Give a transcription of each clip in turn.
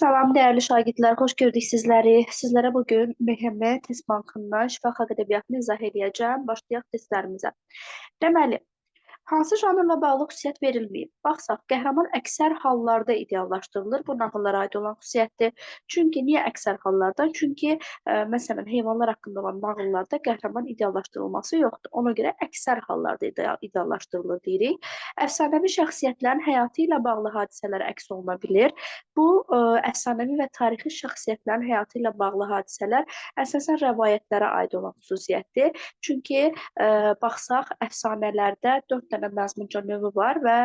Salam değerli şagirdlər, xoş gördük sizləri. Sizlərə bugün MHM Test Bankından şifa xalq ədəbiyyatını izah edəcəm. Başlayaq testlərimizə. Deməli, hansı janrla bağlı xüsusiyyət verilməyib? Baxsaq, qəhrəman əksər hallarda ideallaşdırılır. Bu nağıllara aid olan xüsusiyyətdir. Çünki niyə əksər hallarda? Çünki məsələn, heyvanlar haqqında olan nağıllarda qəhrəman ideallaşdırılması yoxdur. Ona görə əksər hallarda ideallaşdırılır deyirik. Əfsanəvi şəxsiyyətlərin həyatı ilə bağlı hadisələr əks oluna bilir. Bu əfsanəvi və tarixi şəxsiyyətlərin həyatı ilə bağlı hadisələr əsasən rəvayətlərə aid olan xüsusiyyətdir. Çünki baxsaq, əfsanələrdə 4 dənə məzmunca növü var və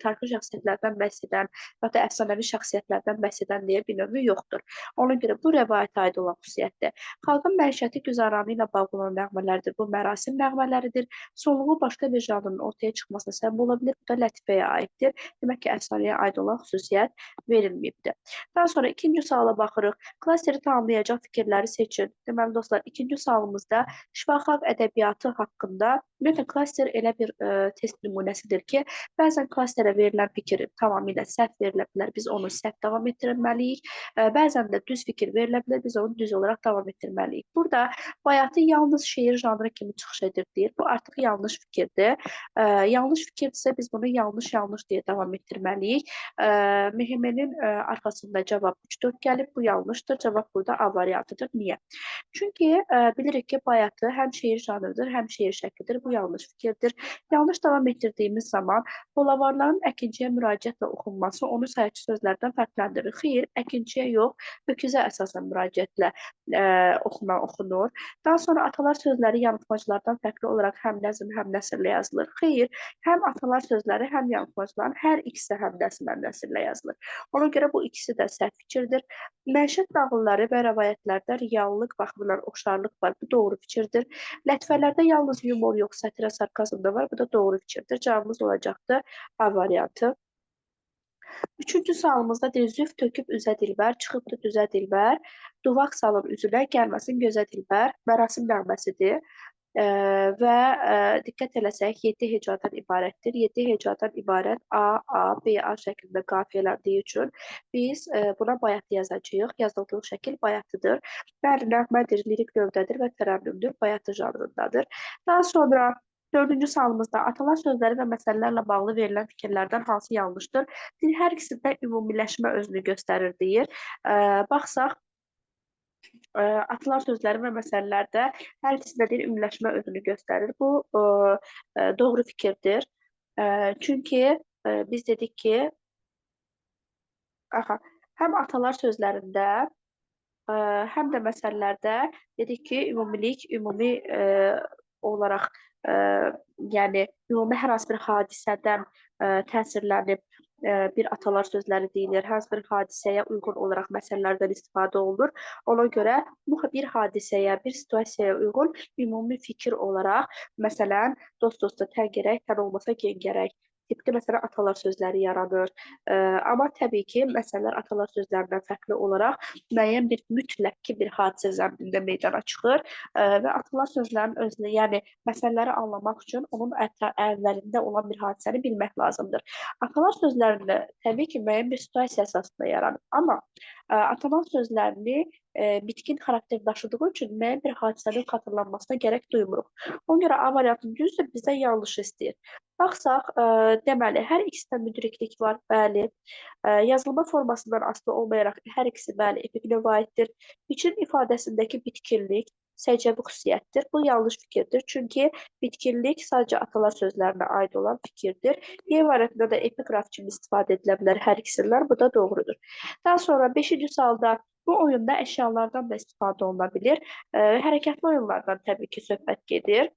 tarixi şəxsiyyətlərdən bəhs edən və ya əfsanəvi şəxsiyyətlərdən bəhs edən deyə bir növü yoxdur. Ona görə bu rəvayətə aid olan xüsusiyyətdir. Xalqın məişəti güzəranı ilə bağlı olan nəğmələrdir. Bu mərasim nəğmələridir. Sonluğu başqa bir janrın ortaya çıxmasına səbəb ola bilir. Bu da lətifəyə aiddir. Demək ki, əfsanəyə aid olan xüsusiyyət verilməyibdir. Daha sonra ikinci suala baxırıq. Klasteri tamamlayacaq fikirləri seçin. Deməli dostlar, ikinci sualımızda şifa xalq ədəbiyyatı haqqında ümumiyyətlə klaster elə bir test nümunəsidir ki, bəzən klasterə verilən fikir tamamilə səhv verilə bilər. Biz onu səhv davam etdirməliyik. Bəzən də düz fikir verilə bilər. Biz onu düz olaraq davam etdirməliyik. Burada bayatı yalnız şeir janrı kimi çıxış edir deyir. Bu artıq yanlış fikirdir. Yanlış fikirdirsə biz bunu yanlış deyə davam etdirməliyik. MHM-nin arxasında cavab 3-4 gəlib. Bu yanlışdır. Cavab burada A variantıdır. Niyə? Çünki bilirik ki, bayatı həm şeir janrıdır, həm şeir şəklidir. Bu yanlış fikirdir. Yanlış davam etdirdiğimiz zaman holavarların əkinciyə müraciətlə oxunması onu sayıcı sözlərdən fərqləndirir. Xeyr, əkinciyə yox, öküzə əsasən müraciətlə oxunur. Daha sonra atalar sözləri yanılmacılardan fərqli olaraq həm nəzm, həm nəsrlə yazılır. Xeyr, həm atalar sözləri, həm yanılmacıların hər ikisi həm nəzm, həm nəsrlə yazılır. Ona görə bu ikisi də səhv fikirdir. Mənşət nağılları və rəvayətlərdə reallıq baxımından oxşarlıq var. Bu doğru fikirdir. Lətifələrdə yalnız yumor yox, satira, sarkazm da var. Bu da doğru fikirdir. Cavabımız olacaqdır A variantı. Üçüncü sualımızda deyir, züf töküb üzə dilbər, çıxıbdı düzə dilbər, duvaq salın üzünə, gəlməsin gözə dilbər, mərasim nəğməsidir. Və diqqət eləsək 7 hecadan ibarətdir. 7 hecadan ibarət A, A, B, A şəklində qafiyələndiyi üçün biz buna bayatı yazacağıq. Yazıldığı şəkil bayatıdır. Bəli, nəğmədir, lirik növdədir və tərənnümdür, bayatı janrındadır. Daha sonra dördüncü sualımızda atalar sözləri və məsələlərlə bağlı verilən fikirlərdən hansı yanlışdır? Hər ikisində ümumiləşmə özünü göstərir deyir. Baxsaq, atılan sözləri və məsələlərdə hər ikisində bir ümumiləşmə özünü göstərir. Bu doğru fikirdir. Çünki biz dedik ki, həm atalar sözlərində, həm də məsələlərdə dedik ki, ümumilik, ümumi olaraq, yəni ümumi hər hansı bir hadisədən təsirlənib bir atalar sözləri deyilir. Hər hansı bir hadisəyə uyğun olaraq məsələlərdən istifadə olunur. Ona görə bu bir hadisəyə, bir situasiyaya uyğun ümumi fikir olaraq, məsələn, dost-dosta tən gərək, tən olmasa gen gərək tipli məsələn atalar sözləri yaranır. Amma təbii ki, məsələlər atalar sözlərindən fərqli olaraq müəyyən bir mütləq ki, bir hadisə zəminində meydana çıxır və atalar sözlərinin özünü, yəni məsələləri anlamaq üçün onun əvvəlində olan bir hadisəni bilmək lazımdır. Atalar sözlərində təbii ki, müəyyən bir situasiya əsasında yaranır. Amma atalar sözlərini bitkin xarakter daşıdığı üçün müəyyən bir hadisənin xatırlanmasına gərək duymuruq. Ona görə A variantının düzdür, bizdən yanlış istəyir. Baxsaq, deməli, hər ikisində müdriklik var, bəli. Yazılma formasından asılı olmayaraq hər ikisi bəli, epik növə aiddir. Biçin ifadəsindəki bitkinlik səciyyəvi xüsusiyyətdir. Bu yanlış fikirdir. Çünki bitkinlik sadəcə atalar sözlərinə aid olan fikirdir. Y variantında da epiqraf kimi istifadə edilə bilər hər ikisindən. Bu da doğrudur. Daha sonra 5-ci sualda bu oyunda əşyalardan da istifadə oluna bilir. Hərəkətli oyunlardan təbii ki, söhbət gedir.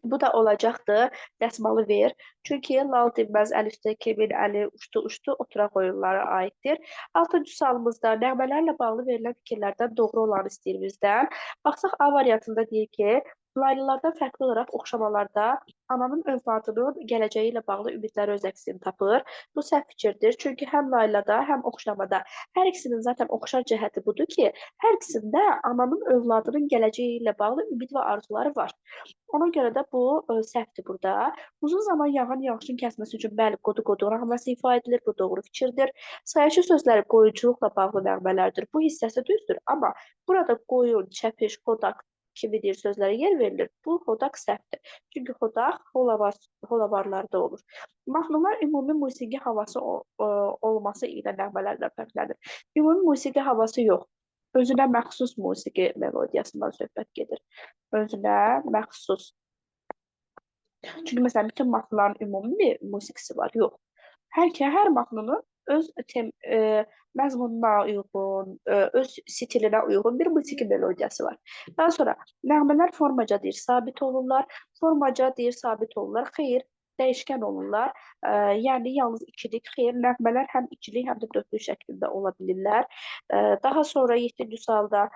Bu da olacaqdır, dəsmalı ver. Çünki lal dinməz, əl üstə kimin əli uçdu, oturaq oyunlara aiddir. 6-cı sualımızda nəğmələrlə bağlı verilən fikirlərdən doğru olanı istəyir bizdən. Baxsaq, A variantında deyir ki, Laylalardan fərqli olaraq oxşamalarda ananın övladının gələcəyi ilə bağlı ümidləri öz əksini tapır. Bu səhv fikirdir. Çünki həm laylada, həm oxşamada hər ikisinin zaten oxşar cəhəti budur ki, hər ikisində ananın övladının gələcəyi ilə bağlı ümid və arzuları var. Ona görə də bu səhvdir burada. Uzun zaman yağan yağışın kəsməsi üçün bəli, qodu-qodu nəğməsi ifa edilir. Bu doğru fikirdir. Sayıcı sözləri qoyuculuqla bağlı nəğmələrdir. Bu hissəsi düzdür. Amma burada qoyun, çəpiş, qodak kimi deyir sözlərə yer verilir. Bu xodak səhvdir. Çünki xodak holavarlarda olur. Mahnılar ümumi musiqi havası olması ilə nəğmələrlə fərqlənir. Ümumi musiqi havası yox. Özünə məxsus musiqi melodiyasından söhbət gedir. Özünə məxsus. Çünki məsələn bütün mahnıların ümumi bir musiqisi var. Yox. Hər mahnının öz məzmununa uyğun, öz stilinə uyğun bir musiqi melodiyası var. Daha sonra nəğmələr formaca deyir, sabit olurlar. Formaca deyir, sabit olurlar. Xeyr, dəyişkən olurlar. Yəni yalnız ikilik, xeyr, nəğmələr həm ikilik, həm də dörtlük şəklində ola bilirlər. Daha sonra 7-ci sualda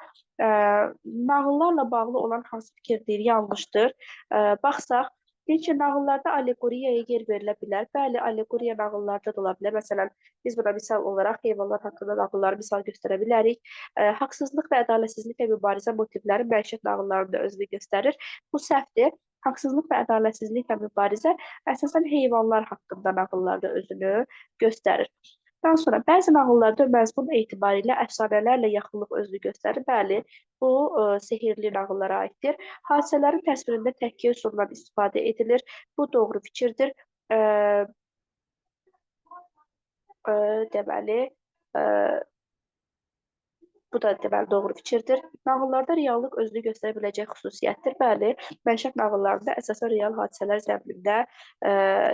nağıllarla bağlı olan hansı fikirdir, yanlışdır. Baxsaq, deyir ki, nağıllarda allegoriyaya yer verilə bilər. Bəli, allegoriya nağıllarda da ola bilər. Məsələn, biz buna misal olaraq heyvanlar haqqında nağılları misal göstərə bilərik. Haqsızlıq və ədalətsizliklə mübarizə motivləri məişət nağıllarında özünü göstərir. Bu səhvdir. Haqsızlıq və ədalətsizliklə mübarizə əsasən heyvanlar haqqında nağıllarda özünü göstərir. Daha sonra bəzi nağıllarda məzmun etibarilə əfsanələrlə yaxınlıq özünü göstərir. Bəli, bu sehirli nağıllara aiddir. Hadisələrin təsvirində təhkiyə üsulundan istifadə edilir. Bu doğru fikirdir. Deməli, bu da deməli doğru fikirdir. Nağıllarda reallıq özünü göstərə biləcək xüsusiyyətdir. Bəli, mənşət nağıllarında əsasən real hadisələr zəminində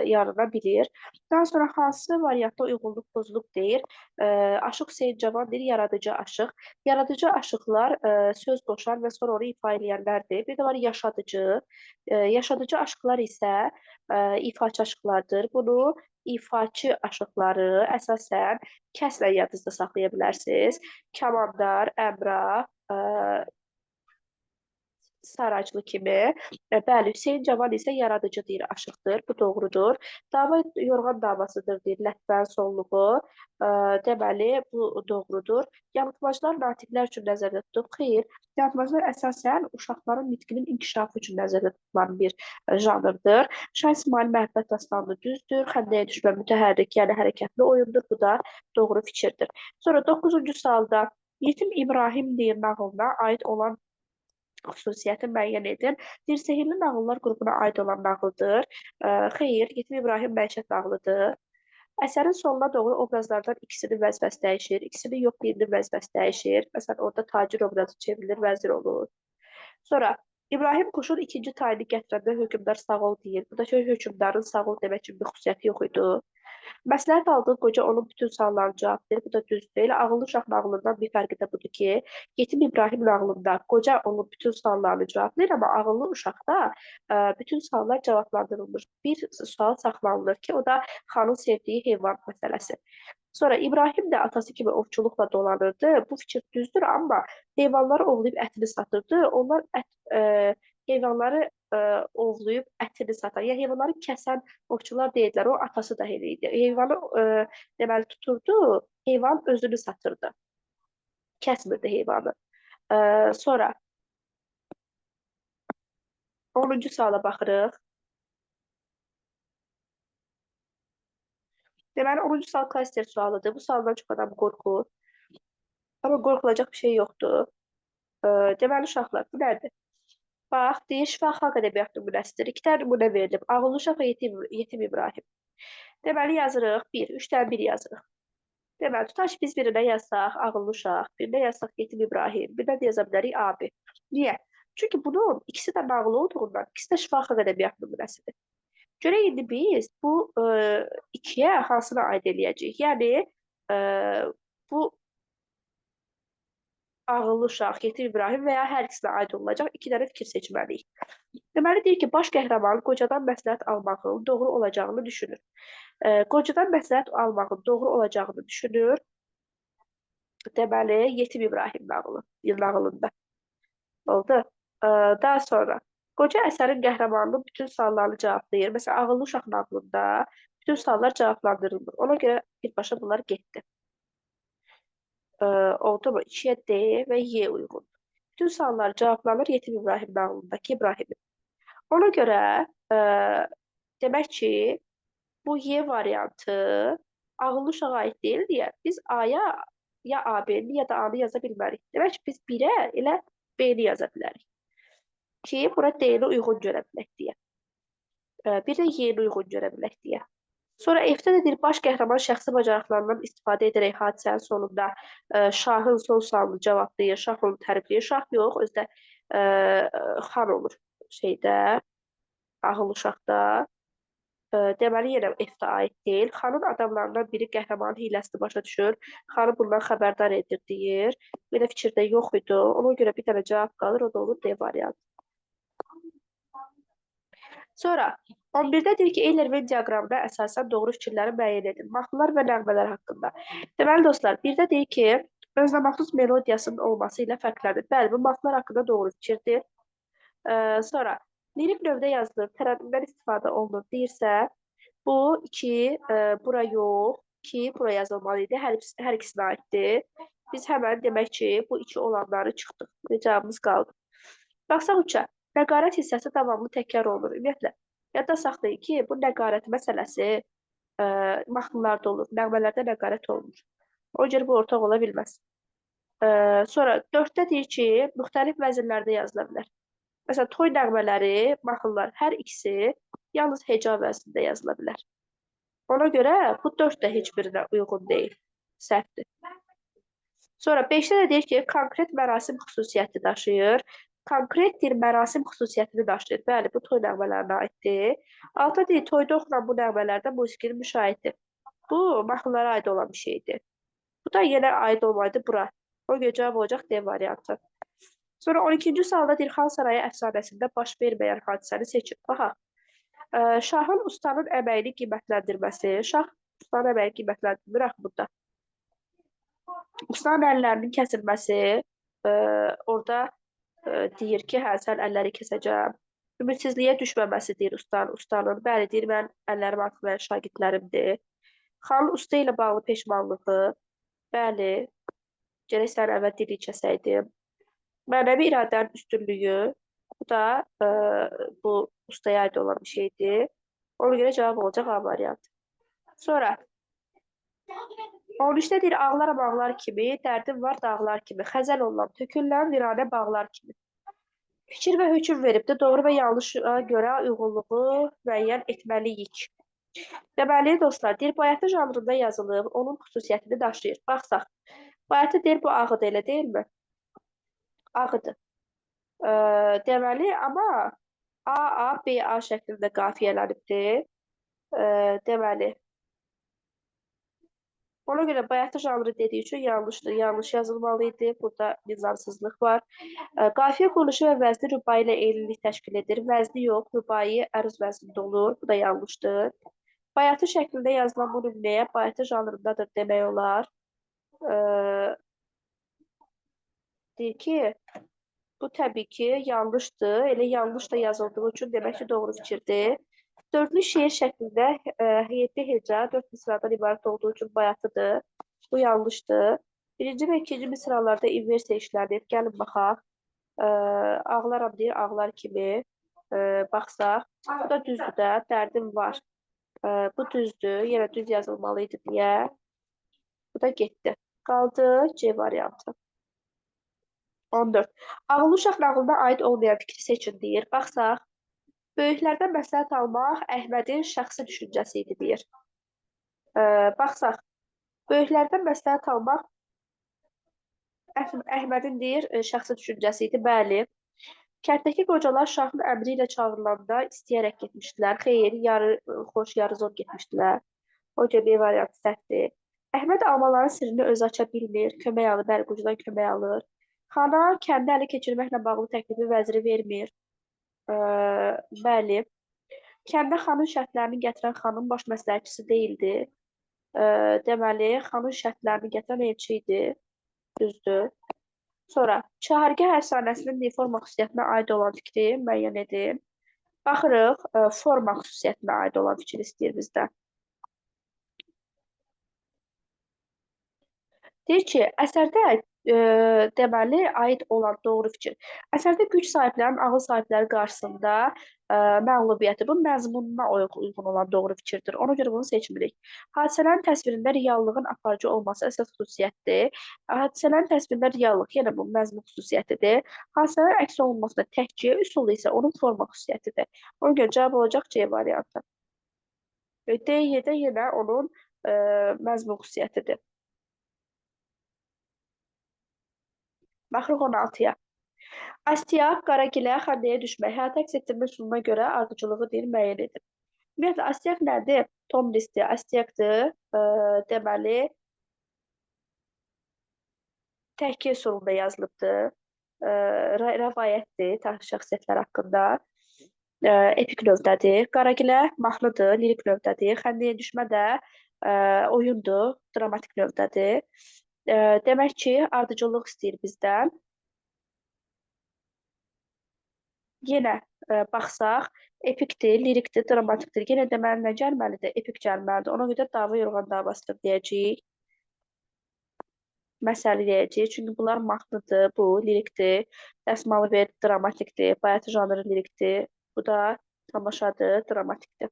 yarana bilir. Daha sonra hansı variantda uyğunluq pozulub deyir. Aşıq Hüseyn Cavan deyir, yaradıcı aşıq. Yaradıcı aşıqlar söz qoşan və sonra onu ifa edənlərdir. Bir də var yaşadıcı. Yaşadıcı aşıqlar isə ifaçı aşıqlardır. Bunu ifaçı aşıqları əsasən kəsrlə yadınızda saxlaya bilərsiniz. Kamandar, Əmrah, Saraclı kimi. Bəli, Hüseyn Cavan isə yaradıcı deyir, aşıqdır. Bu doğrudur. Dava yorğan davasıdır deyir, Lətvən sonluğu. Deməli, bu doğrudur. Yanılmaclar natiqlər üçün nəzərdə tutub. Xeyr, yanılmaclar əsasən uşaqların nitqinin inkişafı üçün nəzərdə tutulan bir janrdır. Şah İsmail məhəbbət dastanı düzdür. Xəndəyə düşmə mütəhərrik, yəni hərəkətli oyundur. Bu da doğru fikirdir. Sonra 9-cu sualda Yetim İbrahim deyir nağılına aid olan xüsusiyyəti müəyyən edir. Dirsehirli nağıllar qrupuna aid olan nağıldır. Xeyr, Yetim İbrahim məişət nağılıdır. Əsərin sonuna doğru obrazlardan ikisinin vəzifəsi dəyişir, ikisinin yox birinin vəzifəsi dəyişir. Məsələn, orada tacir obrazı çevrilir, vəzir olur. Sonra İbrahim Quşun ikinci tayını gətirəndə hökmdar sağ ol deyir. Bu da ki, hökmdarın sağ ol demək kimi bir xüsusiyyəti yox idi. Məsləhət aldığı qoca onun bütün suallarına cavab verir. Bu da düz deyil. Ağıllı uşaq nağılından bir fərqi də budur ki, Yetim İbrahim nağılında qoca onun bütün suallarını cavablayır, amma ağıllı uşaqda bütün suallar cavablandırılmır. Bir sual saxlanılır ki, o da xanın sevdiyi heyvan məsələsi. Sonra İbrahim də atası kimi ovçuluqla dolanırdı. Bu fikir düzdür, amma heyvanları ovlayıb ətini satırdı. Onlar heyvanları ovlayıb ətini satan, yəni heyvanları kəsən ovçular deyildilər, o atası da elə idi. Heyvanı deməli tuturdu, heyvan özünü satırdı. Kəsmirdi heyvanı. Sonra 10-cu suala baxırıq. Deməli 10-cu sual klaster sualıdır. Bu sualdan çox adam qorxur. Amma qorxulacaq bir şey yoxdur. Deməli uşaqlar, bu nədir? Bax, deyir, şifa xalq ədəbiyyat nümunəsidir. 2 dənə nümunə verilib. Ağıllı uşaq və yetim İbrahim. Deməli yazırıq, 1, 3-dən 1 yazırıq. Deməli, tutaq ki, biz birinə yazsaq, ağıllı uşaq, birinə yazsaq yetim İbrahim, birinə də yaza bilərik abi. Niyə? Çünki bunun ikisi də nağıl olduğundan, ikisi də şifa xalq ədəbiyyat nümunəsidir. Görə indi biz bu ikiyə hansını aid eləyəcəyik? Yəni, bu ağıllı uşaq, yetim İbrahim və ya hər ikisinə aid olacaq 2 dənə fikir seçməliyik. Deməli, deyir ki, baş qəhrəman qocadan məsləhət almağın doğru olacağını düşünür. Qocadan məsləhət almağın doğru olacağını düşünür. Deməli, yetim İbrahim nağılında. Oldu. Daha sonra, Qoca əsərin qəhrəmanının bütün suallarını cavablayır. Məsələn, ağıllı uşaq nağılında bütün suallar cavablandırılır. Ona görə birbaşa bunlar getdi. Oldu mu? 2-yə D və Y uyğun. Bütün suallar cavablanır Yetim İbrahim nağılındakı İbrahimin. Ona görə demək ki, bu Y variantı ağıllı uşağa aid deyil deyə biz A-ya ya A-B-ni ya da A-nı yaza bilmərik. Demək ki, biz 1-ə elə B-ni yaza bilərik. Ki, bura D-ni uyğun görə bilək deyə. Bir də Y-ni uyğun görə bilək deyə. Sonra F-də də deyir, baş qəhrəman şəxsi bacarıqlarından istifadə edərək hadisənin sonunda şahın son sualını cavablayır, şah onu tərifləyir. Şah yox, özdə xan olur şeydə, ağıl uşaqda. Deməli, yenə F-də aid deyil. Xanın adamlarından biri qəhrəmanın hiləsini başa düşür. Xanı bundan xəbərdar edir, deyir. Bir də fikirdə yox idi. Ona görə bir dənə cavab qalır, o da olur D variantı. Sonra 11-də deyir ki, Eyler-Venn diaqramına əsasən doğru fikirləri müəyyən edin. Mahnılar və nəğmələr haqqında. Deməli dostlar, birdə deyir ki, özünəməxsus melodiyasının olması ilə fərqlənir. Bəli, bu mahnılar haqqında doğru fikirdir. Sonra lirik növdə yazılır, tərənnümdən istifadə olunur deyirsə, bu 2, bura yox, 2, bura yazılmalı idi. Hər ikisinə aiddir. Biz həmən demək ki, bu 2 olanları çıxdıq. Cavabımız qaldı. Baxsaq 3-ə. Nəqarət hissəsi davamlı təkrar olunur. Ümumiyyətlə, yadda saxlayın ki, bu nəqarət məsələsi mahnılarda olur, nəğmələrdə nəqarət olunur. O görə bu ortaq ola bilməz. Sonra 4-də deyir ki, müxtəlif vəzinlərdə yazıla bilər. Məsələn, toy nəğmələri, mahnılar hər ikisi yalnız heca vəznində yazıla bilər. Ona görə bu 4 də heç birinə uyğun deyil, səhvdir. Sonra 5-də də deyir ki, konkret mərasim xüsusiyyəti daşıyır. Konkret bir mərasim xüsusiyyətini daşıyır. Bəli, bu toy nəğmələrinə aiddir. 6-da deyir, toyda oxunan bu nəğmələrdə musiqinin müşahididir. Bu, mahnılara aid olan bir şeydir. Bu da yenə aid olmaydı bura. O görə cavab olacaq D variantı. Sonra 12-ci sualda deyir, Xan Sarayı əfsanəsində baş verməyən hadisəni seçin. Baxaq. Şahın ustanın əməyini qiymətləndirməsi. Şah ustanın əməyini qiymətləndirmir axı burada. Ustanın əllərinin kəsilməsi. Orada deyir ki, hə, sən əlləri kəsəcəm. Ümidsizliyə düşməməsi deyir ustanın. Bəli, deyir, mən əllərim artıq mənim şagirdlərimdir. Xanın usta ilə bağlı peşmanlığı. Bəli, gərək sən əvvəl dili kəsəydim. Mənəvi iradənin üstünlüyü. Bu da bu ustaya aid olan bir şeydir. Ona görə cavab olacaq A variantı. Sonra 13-də deyir, ağlaram ağlar kimi, dərdim var dağlar kimi, xəzəl olan, tökülən viranə bağlar kimi. Fikir və hökm veribdir, doğru və yanlışa görə uyğunluğu müəyyən etməliyik. Deməli, dostlar, deyir, bayatı janrında yazılıb, onun xüsusiyyətini daşıyır. Baxsaq, bayatı deyir, bu ağıdır, elə deyilmi? Ağıdır. Deməli, amma A, B, A şəklində qafiyələnibdir. Deməli, ona görə bayatı janrı dediyi üçün yanlışdır. Yanlış yazılmalıydı. Burada nizamsızlıq var. Qafiyə quruluşu və vəzni rübai ilə eynilik təşkil edir. Vəzni yox, rübai əruz vəznində olur. Bu da yanlışdır. Bayatı şəklində yazılan bu nümunəyə bayatı janrındadır demək olar. Deyir ki, bu təbii ki, yanlışdır. Elə yanlış da yazıldığı üçün demək ki, doğru fikirdir. Dördlü şeir şəklində 7 heca 4 misradan ibarət olduğu üçün bayatıdır. Bu yanlışdır. Birinci və ikinci misralarda inversiya işlənir. Gəlin baxaq. Ağlaram deyir, ağlar kimi. Baxsaq. Bu da düzdür də, dərdim var. Bu düzdür. Yenə düz yazılmalıydı deyə. Bu da getdi. Qaldı C variantı. 14. Ağıllı uşaq nağılına aid olmayan fikri seçin deyir. Baxsaq. Böyüklərdən məsləhət almaq Əhmədin şəxsi düşüncəsi idi, deyir. Baxsaq, böyüklərdən məsləhət almaq Əhmədin, deyir, şəxsi düşüncəsi idi, bəli. Kənddəki qocalar şahın əmri ilə çağırılanda istəyərək getmişdilər. Xeyr, yarı xoş, yarı zor getmişdilər. O görə variantı səhvdir. Əhməd almaların sirrini özü aça bilmir, kömək alır, bəli, qocadan kömək alır. Xana kəndi ələ keçirməklə bağlı təklifi vəziri vermir. Bəli, kəndə xanın şərtlərini gətirən xanın baş məsləhətçisi deyildi. Deməli, xanın şərtlərini gətirən elçi idi. Düzdür. Sonra çahargə əfsanəsinin forma xüsusiyyətinə aid olan fikri müəyyən edin. Baxırıq, forma xüsusiyyətinə aid olan fikir istəyir bizdən. Deyir ki, əsərdə deməli aid olan doğru fikir. Əsərdə güc sahiblərinin ağıl sahibləri qarşısında məğlubiyyəti bu məzmununa uyğun olan doğru fikirdir. Ona görə bunu seçmirik. Hadisələrin təsvirində reallığın aparıcı olması əsas xüsusiyyətdir. Hadisələrin təsvirində reallıq yenə bu məzmun xüsusiyyətidir. Hadisələrin əks olunmasında təkcə, üsul isə onun forma xüsusiyyətidir. Ona görə cavab olacaq C variantı. D-yə yenə onun məzmun xüsusiyyətidir. Baxırıq 16-ya. Astiaq, Qaragilə, Xəndəyə düşmək, həyata əks etdirmə üsuluna görə ardıcılığı deyil, müəyyən edin. Ümumiyyətlə, Astiaq nədir? Tomrisdir, Astiaqdır. Deməli, təhkir üsulunda yazılıbdır. Rəvayətdir tarix şəxsiyyətlər haqqında. Epik növdədir. Qaragilə mahnıdır, lirik növdədir. Xəndəyə düşmə də oyundur, dramatik növdədir. Demək ki, ardıcıllıq istəyir bizdən. Yenə baxsaq, epikdir, lirikdir, dramatikdir. Yenə deməli nə gəlməlidir? Epik gəlməlidir. Ona görə dava yorğan davasıdır deyəcəyik. Məsələ deyəcəyik. Çünki bunlar mahnıdır, bu lirikdir. Dəsmalı ver, dramatikdir. Bayatı janrı lirikdir. Bu da tamaşadır, dramatikdir.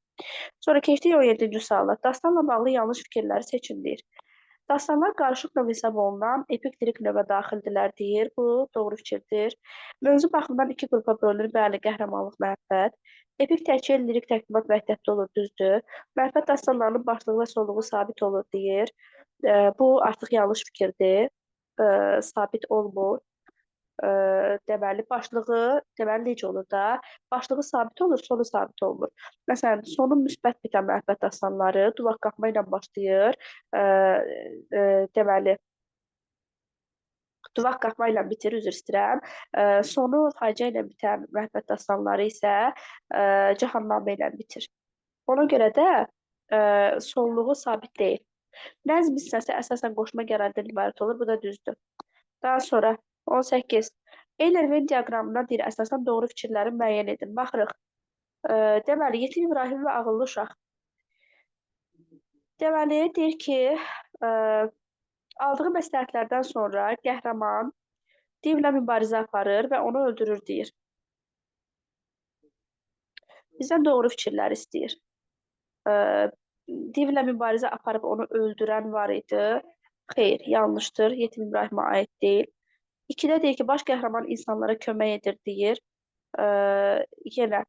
Sonra keçdik 17-ci suala. Dastanla bağlı yanlış fikirləri seçin deyir. Dastanlar qarışıq növ hesab olunan epik lirik növə daxildirlər deyir. Bu doğru fikirdir. Mövzu baxımından iki qrupa bölünür. Bəli, qəhrəmanlıq, məhəbbət. Epik təkcə lirik təqdimat vəhdətdə olur, düzdür. Məhəbbət dastanlarının başlığı və sonluğu sabit olur deyir. Bu artıq yanlış fikirdir. Sabit olmur. Deməli, başlığı, deməli, necə olur da? Başlığı sabit olur, sonu sabit olmur. Məsələn, sonu müsbət bitən məhəbbət dastanları duvaq qapma ilə başlayır. Deməli, duvaq qapma ilə bitir, üzr istəyirəm. Sonu faciə ilə bitən məhəbbət dastanları isə cəhannamə ilə bitir. Ona görə də sonluğu sabit deyil. Nəzm hissəsi əsasən qoşma qərarından ibarət olur, bu da düzdür. Daha sonra 18. Eyler-Venn diaqramına deyir, əsasən doğru fikirləri müəyyən edin. Baxırıq. Deməli, Yetim İbrahim və Ağıllı uşaq. Deməli, deyir ki, aldığı məsləhətlərdən sonra qəhrəman divlə mübarizə aparır və onu öldürür deyir. Bizdən doğru fikirlər istəyir. Divlə mübarizə aparıb onu öldürən var idi. Xeyr, yanlışdır. Yetim İbrahimə aid deyil. 2-də deyir ki, baş qəhrəman insanlara kömək edir deyir. Yenə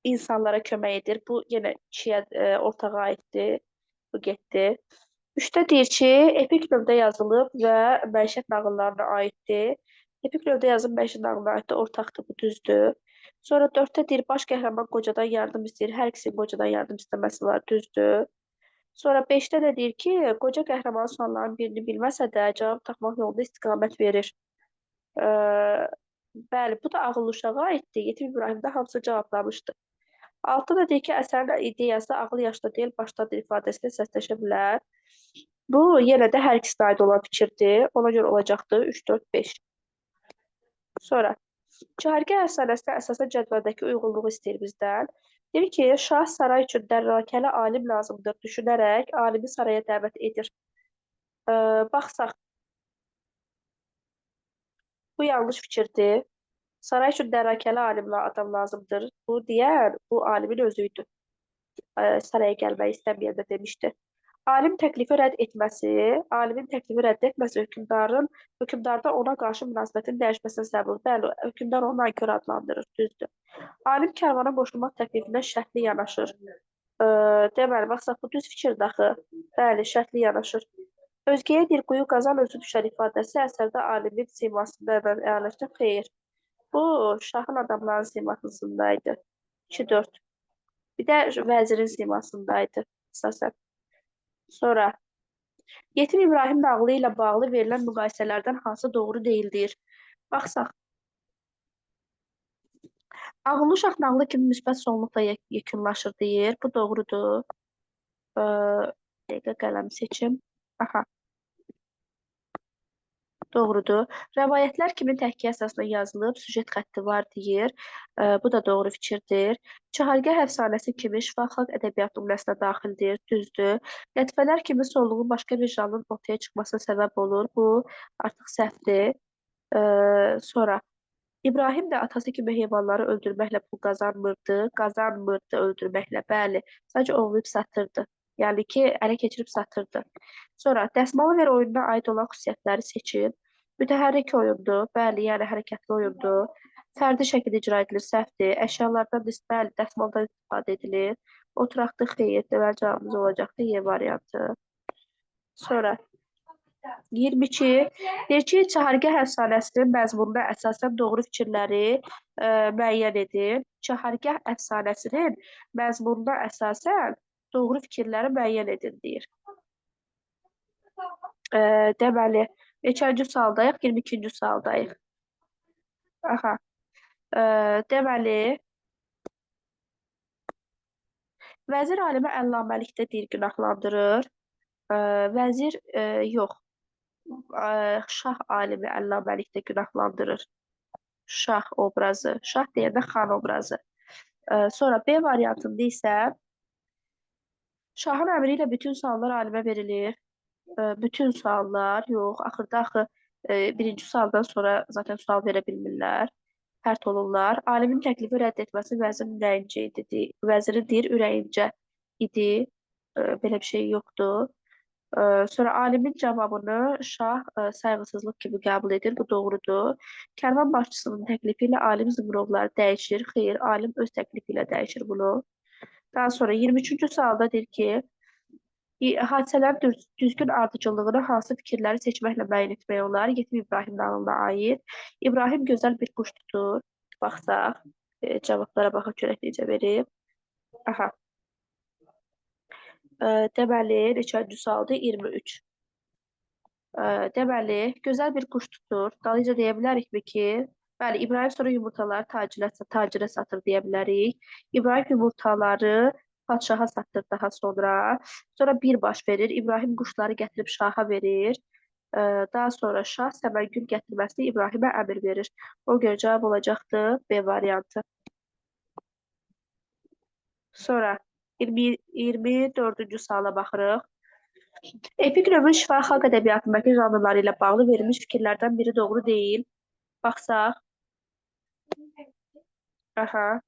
insanlara kömək edir. Bu yenə 2-yə ortağa aiddir. Bu getdi. 3-də deyir ki, epik növdə yazılıb və məişət nağıllarına aiddir. Epik növdə yazılıb məişət nağıllarına aiddir, ortaqdır, bu düzdür. Sonra 4-də deyir, baş qəhrəman qocadan yardım istəyir. Hər ikisinin qocadan yardım istəməsi var, düzdür. Sonra 5-də də deyir ki, qoca qəhrəman sualların birini bilməsə də cavab tapmaq yolunda istiqamət verir. Bəli, bu da ağıllı uşağa aiddir. Yetim İbrahimdə hamısı cavablamışdı. 6-da deyir ki, əsərin ideyası ağıl yaşda deyil, başdadır ifadəsilə səsləşə bilər. Bu, yenə də hər ikisinə aid olan fikirdir. Ona görə olacaqdır 3, 4, 5. Sonra, Çahargə əfsanəsinə əsasən cədvəldəki uyğunluğu istəyir bizdən. Deyir ki, şah saray üçün dərrakəli alim lazımdır düşünərək alimi saraya dəvət edir. Baxsaq, bu yanlış fikirdir. Saray üçün dərrakəli alimlə adam lazımdır. Bu deyər, bu alimin özüydü. Saraya gəlmək istəməyəndə demişdi. Alim təklifi rədd etməsi, alimin təklifi rədd etməsi hökmdarda ona qarşı münasibətin dəyişməsinə səbəb olur. Bəli, hökmdar onu nankör adlandırır, düzdür. Alim kərvana qoşulmaq təklifindən şərtli yanaşır. Deməli, baxsaq, bu düz fikirdir axı. Bəli, şərtli yanaşır. Özgəyə bir quyu qazan özü düşər ifadəsi əsərdə alimin simasında əyləşdir. Xeyr. Bu, şahın adamların simasındaydı. 2-4. Bir də vəzirin simasındaydı, əsasən. Sonra, Yetim İbrahim nağılı ilə bağlı verilən müqayisələrdən hansı doğru deyildir? Baxsaq, ağıllı uşaq nağılı kimi müsbət sonluqla yekunlaşır deyir. Bu doğrudur. Dəqiqə qələm seçim. Aha. Doğrudur. Rəvayətlər kimin təhkiyə əsasında yazılıb, süjet xətti var deyir. Bu da doğru fikirdir. Çahargah əfsanəsi kimin şifahi xalq ədəbiyyatı nümunəsinə daxildir, düzdür. Lətifələr kimin sonluğun başqa bir janrın ortaya çıxmasına səbəb olur. Bu artıq səhvdir. Sonra İbrahim də atası kimi heyvanları öldürməklə pul qazanmırdı, qazanmırdı öldürməklə, bəli, sadəcə ovlayıb satırdı. Yəni ki, ələ keçirib satırdı. Sonra dəsmalı ver oyununa aid olan xüsusiyyətləri seçin. Mütəhərrik oyundur, bəli, yəni hərəkətli oyundur. Fərdi şəkildə icra edilir, səhvdir. Əşyalardan bəli, dəsmaldan istifadə edilir. Oturaqda xeyir, deməli cavabımız olacaqdır, Y variantı. Sonra 22. Deyir ki, Çahargah əfsanəsinin məzmununa əsasən doğru fikirləri müəyyən edin. Çahargah əfsanəsinin məzmununa əsasən doğru fikirləri müəyyən edin, deyir. Deməli, neçənci sualdayıq? 22-ci sualdayıq. Aha. Deməli, vəzir alimi əlləməlikdə deyir, günahlandırır. Vəzir yox. Şah alimi əlləməlikdə günahlandırır. Şah obrazı. Şah deyəndə xan obrazı. Sonra B variantında isə şahın əmri ilə bütün suallar alimə verilir. Bütün suallar yox. Axırda axı birinci sualdan sonra zaten sual verə bilmirlər. Pərt olurlar. Alimin təklifi rədd etməsi vəzirin ürəyincə idi. Vəziri deyir ürəyincə idi. Belə bir şey yoxdur. Sonra alimin cavabını şah sayğısızlıq kimi qəbul edir. Bu doğrudur. Kərvan başçısının təklifi ilə alim zınqırovları dəyişir. Xeyr, alim öz təklifi ilə dəyişir bunu. Daha sonra 23-cü sualda deyir ki, hadisələrin düzgün ardıcıllığını hansı fikirləri seçməklə müəyyən etmək olar? Yetim İbrahim nağılına aid. İbrahim gözəl bir quş tutur. Baxsaq, cavablara baxaq görək necə verib. Aha. Deməli, neçənci sualdır? 23. Deməli, gözəl bir quş tutur. Dalınca deyə bilərikmi ki, bəli, İbrahim sonra yumurtaları tacirə satır deyə bilərik. İbrahim yumurtaları padşaha satır daha sonra. Sonra bir baş verir. İbrahim quşları gətirib şaha verir. Daha sonra şah Səməngül gətirməsini İbrahimə əmr verir. O görə cavab olacaqdır B variantı. Sonra 24-cü suala baxırıq. Epik növün şifahi xalq ədəbiyyatındakı janrları ilə bağlı verilmiş fikirlərdən biri doğru deyil. Baxsaq. Aha.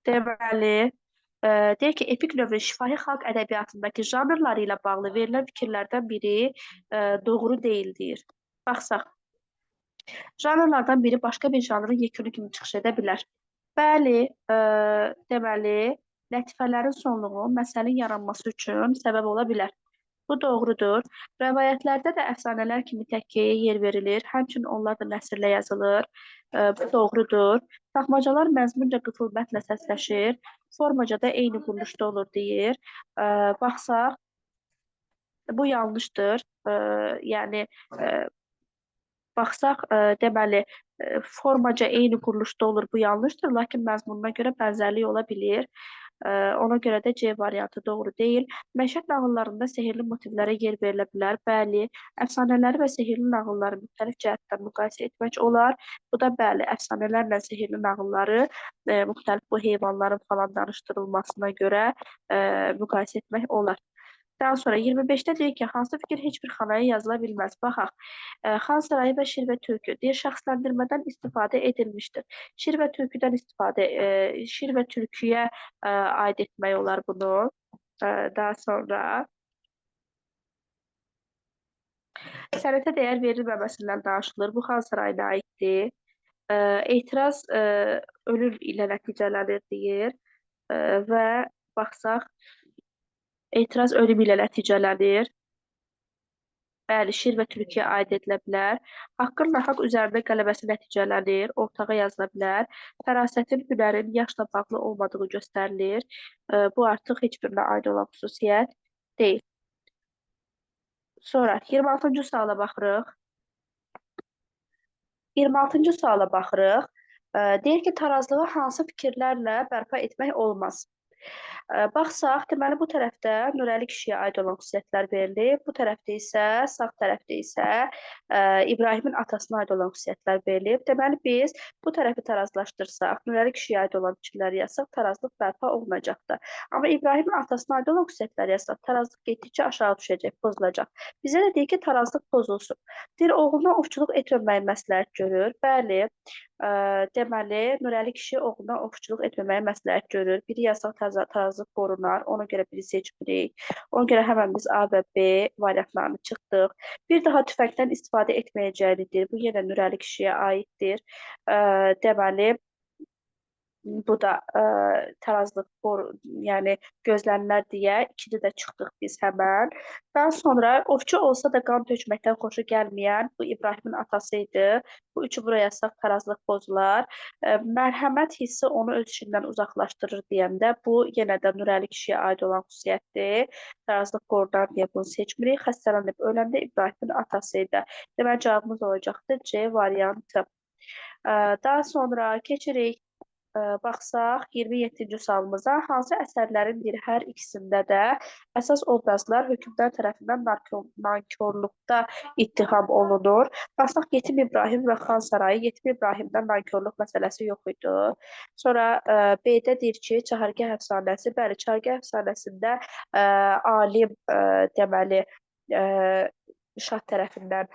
Deməli, deyir ki, epik növün şifahi xalq ədəbiyyatındakı janrları ilə bağlı verilən fikirlərdən biri doğru deyil, deyir. Baxsaq. Janrlardan biri başqa bir janrın yekunu kimi çıxış edə bilər. Bəli, deməli, lətifələrin sonluğu məsələnin yaranması üçün səbəb ola bilər. Bu doğrudur. Rəvayətlərdə də əfsanələr kimi təkkəyə yer verilir. Həmçinin onlar da nəsrlə yazılır. Bu doğrudur. Taxmacalar məzmunca qıfılmətlə səsləşir. Formaca da eyni quruluşda olur, deyir. Baxsaq, bu yanlışdır. Yəni, baxsaq, deməli, formaca eyni quruluşda olur, bu yanlışdır. Lakin məzmununa görə bənzərlik ola bilir. Ona görə də C variantı doğru deyil. Məşəd nağıllarında sehirli motivlərə yer verilə bilər. Bəli, əfsanələri və sehirli nağılları müxtəlif cəhətdən müqayisə etmək olar. Bu da bəli, əfsanələrlə sehirli nağılları müxtəlif bu heyvanların falan danışdırılmasına görə müqayisə etmək olar. Daha sonra 25-də deyir ki, hansı fikir heç bir xanaya yazıla bilməz. Baxaq, Xan sarayı və şir və tülkü deyir, şəxsləndirmədən istifadə edilmişdir. Şir və tülküdən istifadə, şir və tülküyə aid etmək olar bunu. Daha sonra sənətə dəyər verilməməsindən danışılır. Bu Xan sarayına aiddir. Etiraz ölüm ilə nəticələnir, deyir. Və baxsaq, etiraz ölüm ilə nəticələnir. Bəli, şir və tülküyə aid edilə bilər. Haqqın nahaq üzərində qələbəsi nəticələnir, ortağa yazıla bilər. Fərasətin, hünərin yaşla bağlı olmadığı göstərilir. Bu artıq heç birinə aid olan xüsusiyyət deyil. Sonra 26-cı suala baxırıq. 26-cı suala baxırıq. Deyir ki, tarazlığı hansı fikirlərlə bərpa etmək olmaz? Baxsaq, deməli bu tərəfdə nurəli kişiyə aid olan xüsusiyyətlər verilib, bu tərəfdə isə, sağ tərəfdə isə İbrahimin atasına aid olan xüsusiyyətlər verilib. Deməli biz bu tərəfi tarazlaşdırsaq, nurəli kişiyə aid olan fikirləri yazsaq, tarazlıq bərpa olunacaqdır. Amma İbrahimin atasına aid olan xüsusiyyətləri yazsaq, tarazlıq getdikcə aşağı düşəcək, pozulacaq. Bizə də deyir ki, tarazlıq pozulsun. Deyir, oğluna ovçuluq etməməyi məsləhət görür. Bəli, deməli, nurəli kişi oğluna ovçuluq etməməyi məsləhət görür. Biri yazsaq tarazlıq qorunar, ona görə biri seçmirik. Ona görə həmən biz A və B variantlarını çıxdıq. Bir daha tüfəngdən istifadə etməyəcəyidir. Bu yenə nurəli kişiyə aiddir. Deməli, bu da tarazlıq, yəni gözlənilər deyə ikide də çıxdıq biz həmən. Daha sonra ovçu olsa da qan tökməkdən xoşu gəlməyən bu İbrahimin atası idi. Bu üçü buraya yazsaq tarazlıq pozular. Mərhəmət hissi onu öz işindən uzaqlaşdırır deyəndə bu yenə də nurəli kişiyə aid olan xüsusiyyətdir. Tarazlıq qorunar deyə bunu seçmirik. Xəstələnib öləndə İbrahimin atası idi. Deməli cavabımız olacaqdır C variantı. Daha sonra keçirik. Baxsaq 27-ci sualımıza, hansı əsərlərin hər ikisində də əsas obrazlar hökmdar tərəfindən nankorluqda ittiham olunur? Baxsaq Yetim İbrahim və Xan Sarayı, Yetim İbrahimdən nankorluq məsələsi yox idi. Sonra B-də deyir ki, Çahargah əfsanəsi, bəli, Çahargah əfsanəsində alim deməli şah tərəfindən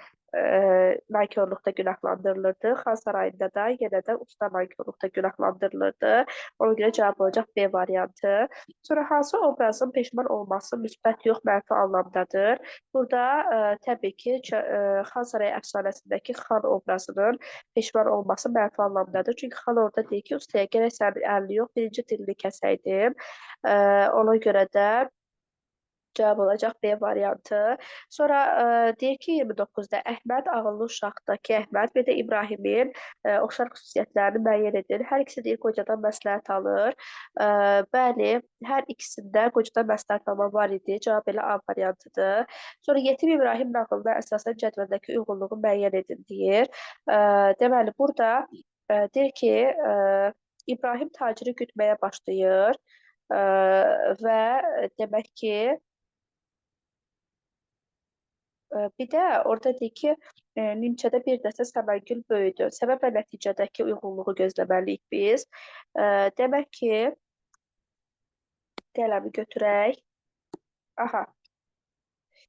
nankorluqda günahlandırılırdı. Xan Sarayında da yenə də usta nankorluqda günahlandırılırdı. Ona görə cavab olacaq B variantı. Sonra hansı obrazın peşman olması müsbət yox, mənfi anlamdadır? Burada təbii ki, Xan Sarayı əfsanəsindəki xan obrazının peşman olması mənfi anlamdadır. Çünki xan orada deyir ki, ustaya gərək sənin əlini yox, birinci dilini kəsəydim. Ona görə də cavab olacaq B variantı. Sonra deyir ki, 29-da Əhməd ağıllı uşaqdakı Əhməd və də İbrahimin oxşar xüsusiyyətlərini müəyyən edir. Hər ikisi deyir qocadan məsləhət alır. Bəli, hər ikisində qocadan məsləhət alma var idi. Cavab elə A variantıdır. Sonra Yetim İbrahim nağılına əsasən cədvəldəki uyğunluğu müəyyən edin deyir. Deməli, burada deyir ki, İbrahim taciri gütməyə başlayır və demək ki, bir də orada deyir ki, nimçədə bir dəstə səməngül böyüdü. Səbəb və nəticədəki uyğunluğu gözləməliyik biz. Demək ki, qələmi götürək. Aha.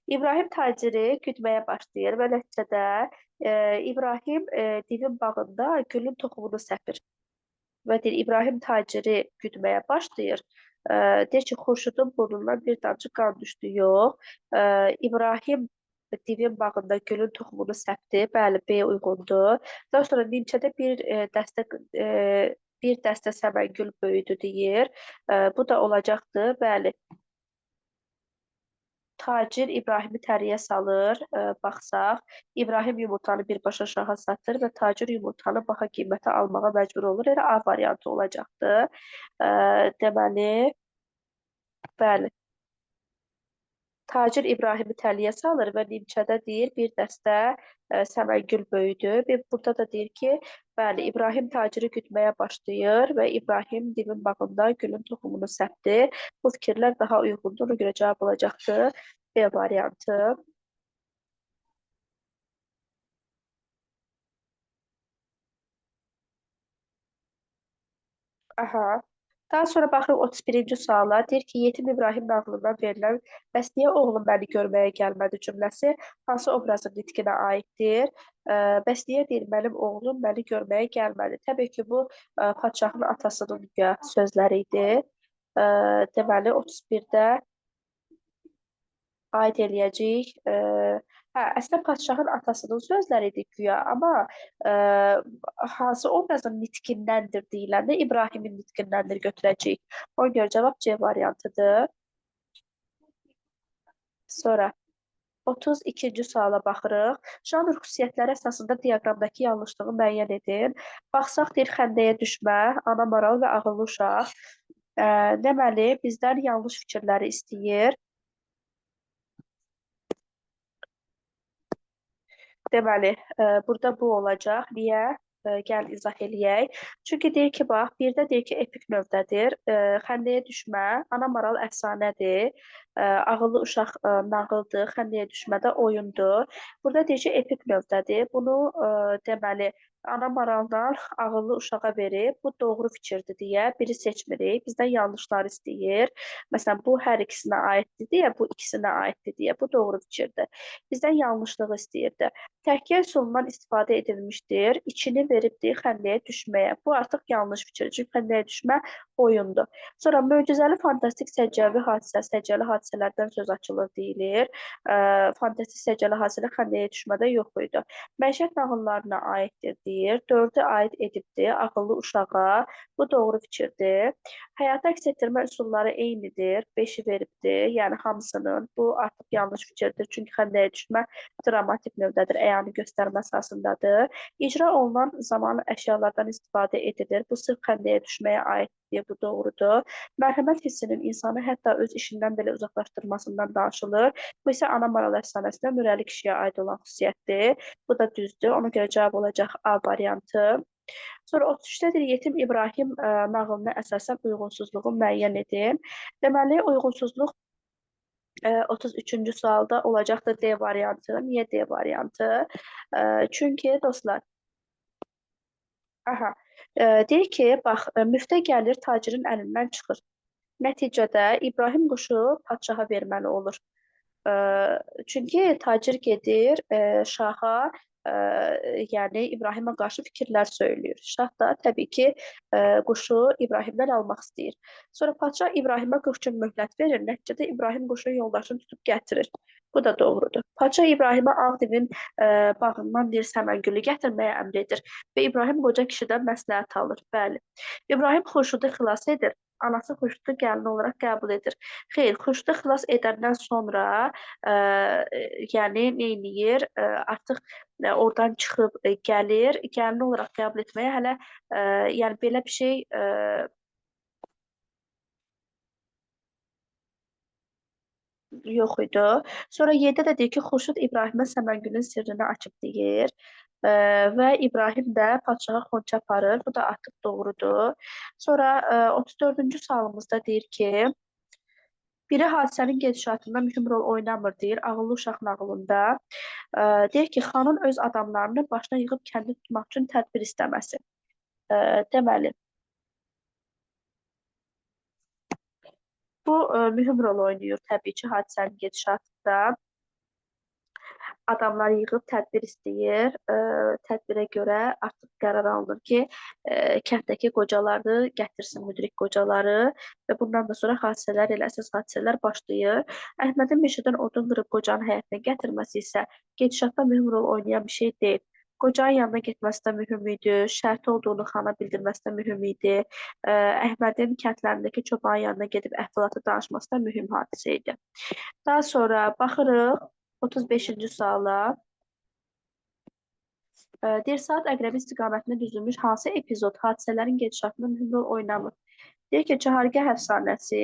İbrahim taciri gütməyə başlayır və nəticədə İbrahim divin bağında gülün toxumunu səpir. Və deyir, İbrahim taciri gütməyə başlayır. Deyir ki, Xurşudun burnundan bir damcı qan düşdü, yox. İbrahim divin bağında gülün toxumunu səpdi. Bəli, B uyğundur. Daha sonra nimçədə bir dəstə səməngül böyüdü deyir. Bu da olacaqdır. Bəli. Tacir İbrahimi təriyə salır. Baxsaq, İbrahim yumurtanı birbaşa şaha satır və tacir yumurtanı baha qiymətə almağa məcbur olur. Elə A variantı olacaqdır. Deməli, bəli. Tacir İbrahimi təliyə salır və nimçədə deyir, bir dəstə səməngül böyüdü. Burada da deyir ki, bəli, İbrahim taciri gütməyə başlayır və İbrahim divin bağında gülün toxumunu səpdi. Bu fikirlər daha uyğundur, ona görə cavab olacaqdır B variantı. Aha. Daha sonra baxırıq 31-ci suala. Deyir ki, Yetim İbrahim nağlından verilən bəs niyə oğlum məni görməyə gəlmədi cümləsi hansı obrazın nitqinə aiddir? Bəs niyə deyir, mənim oğlum məni görməyə gəlmədi? Təbii ki, bu padşahın atasının sözləri idi. Deməli, 31-də aid eləyəcəyik. Əslində padşahın atasının sözləri idi güya, amma hansı obrazın nitqindəndir deyiləndə İbrahimin nitqindəndir götürəcəyik. Ona görə cavab C variantıdır. Sonra 32-ci suala baxırıq. Janr xüsusiyyətləri əsasında diaqramdakı yanlışlığı müəyyən edin. Baxsaq, deyir, xəndəyə düşmə, ana maral və ağıllı uşaq. Deməli, bizdən yanlış fikirləri istəyir. Deməli, burada bu olacaq. Niyə? Gəl izah eləyək. Çünki deyir ki, bax, birdə deyir ki, epik növdədir. Xəndəyə düşmə, ana maral əfsanədir. Ağıllı uşaq nağıldır, xəndəyə düşmə də oyundur. Burada deyir ki, epik növdədir. Bunu deməli ana maraldan ağıllı uşağa verib, bu doğru fikirdir deyə biri seçmirik. Bizdən yanlışları istəyir. Məsələn, bu hər ikisinə aiddir deyə, bu ikisinə aiddir deyə. Bu doğru fikirdir. Bizdən yanlışlığı istəyirdi. Təhkiyə üsulundan istifadə edilmişdir. İçini veribdir xəndəyə düşməyə. Bu artıq yanlış fikirdir. Çünki xəndəyə düşmə oyundur. Sonra möcüzəli fantastik səciyyəvi hadisə, səciyyəli hadisələrdən söz açılır deyilir. Fantastik səciyyəli hadisələr xəndəyə düşmədə yox idi. Məişət nağıllarına aiddir deyir. 4-ü aid edibdir ağıllı uşağa. Bu doğru fikirdir. Həyata əks etdirmə üsulları eynidir. 5-i veribdir. Yəni hamısının. Bu artıq yanlış fikirdir. Çünki xəndəyə düşmə dramatik növdədir. Əyanı göstərmə əsasındadır. İcra olunan zaman əşyalardan istifadə edilir. Bu sırf xəndəyə düşməyə aiddir. Bu doğrudur. Mərhəmət hissinin insanı hətta öz işindən belə uzaqlaşdırmasından danışılır. Bu isə ana maral əfsanəsində nurəli kişiyə aid olan xüsusiyyətdir. Bu da düzdür. Ona görə cavab olacaq A variantı. Sonra 33-dədir Yetim İbrahim nağılına əsasən uyğunsuzluğu müəyyən edin. Deməli, uyğunsuzluq 33-cü sualda olacaqdır D variantı. Niyə D variantı? Çünki dostlar, deyir ki, bax, müftə gəlir, tacirin əlindən çıxır. Nəticədə İbrahim quşu padşaha verməli olur. Çünki tacir gedir şaha, yəni İbrahimə qarşı fikirlər söyləyir. Şah da təbii ki, quşu İbrahimdən almaq istəyir. Sonra padşah İbrahimə 40 gün möhlət verir. Nəticədə İbrahim quşun yoldaşını tutub gətirir. Bu da doğrudur. Padşah İbrahimə Ağdivin bağından bir səməngülü gətirməyə əmr edir və İbrahim qoca kişidən məsləhət alır. Bəli. İbrahim Xurşudu xilas edir. Anası Xurşudu gəlin olaraq qəbul edir. Xeyr, Xurşudu xilas edəndən sonra yəni neyniyir? Artıq oradan çıxıb gəlir, gəlin olaraq qəbul etməyə hələ yəni belə bir şey yox idi. Sonra 7-də də deyir ki, Xurşud İbrahimə Səməngülün sirrini açıb deyir. Və İbrahim də padşaha xonça aparır. Bu da artıq doğrudur. Sonra 34-cü sualımızda deyir ki, biri hadisənin gedişatında mühüm rol oynamır deyir. Ağıllı uşaq nağılında. Deyir ki, xanın öz adamlarını başına yığıb kəndi tutmaq üçün tədbir istəməsi. Deməli, bu mühüm rol oynayır təbii ki, hadisənin gedişatında. Adamlar yığıb tədbir istəyir. Tədbirə görə artıq qərar alınır ki, kənddəki qocaları gətirsin, müdrik qocaları və bundan da sonra hadisələr, elə əsas hadisələr başlayır. Əhmədin meşədən odun qırıb qocanın həyətinə gətirməsi isə gedişatda mühüm rol oynayan bir şey deyil. Qocanın yanına getməsi də mühüm idi, şərti olduğunu xana bildirməsi də mühüm idi. Əhmədin kəndlərindəki çobanın yanına gedib əhvalatı danışması da mühüm hadisə idi. Daha sonra baxırıq 35-ci suala. Deyir, saat əqrəbi istiqamətində düzülmüş hansı epizod hadisələrin gedişatında mühüm rol oynamır? Deyir ki, Çahargah əfsanəsi,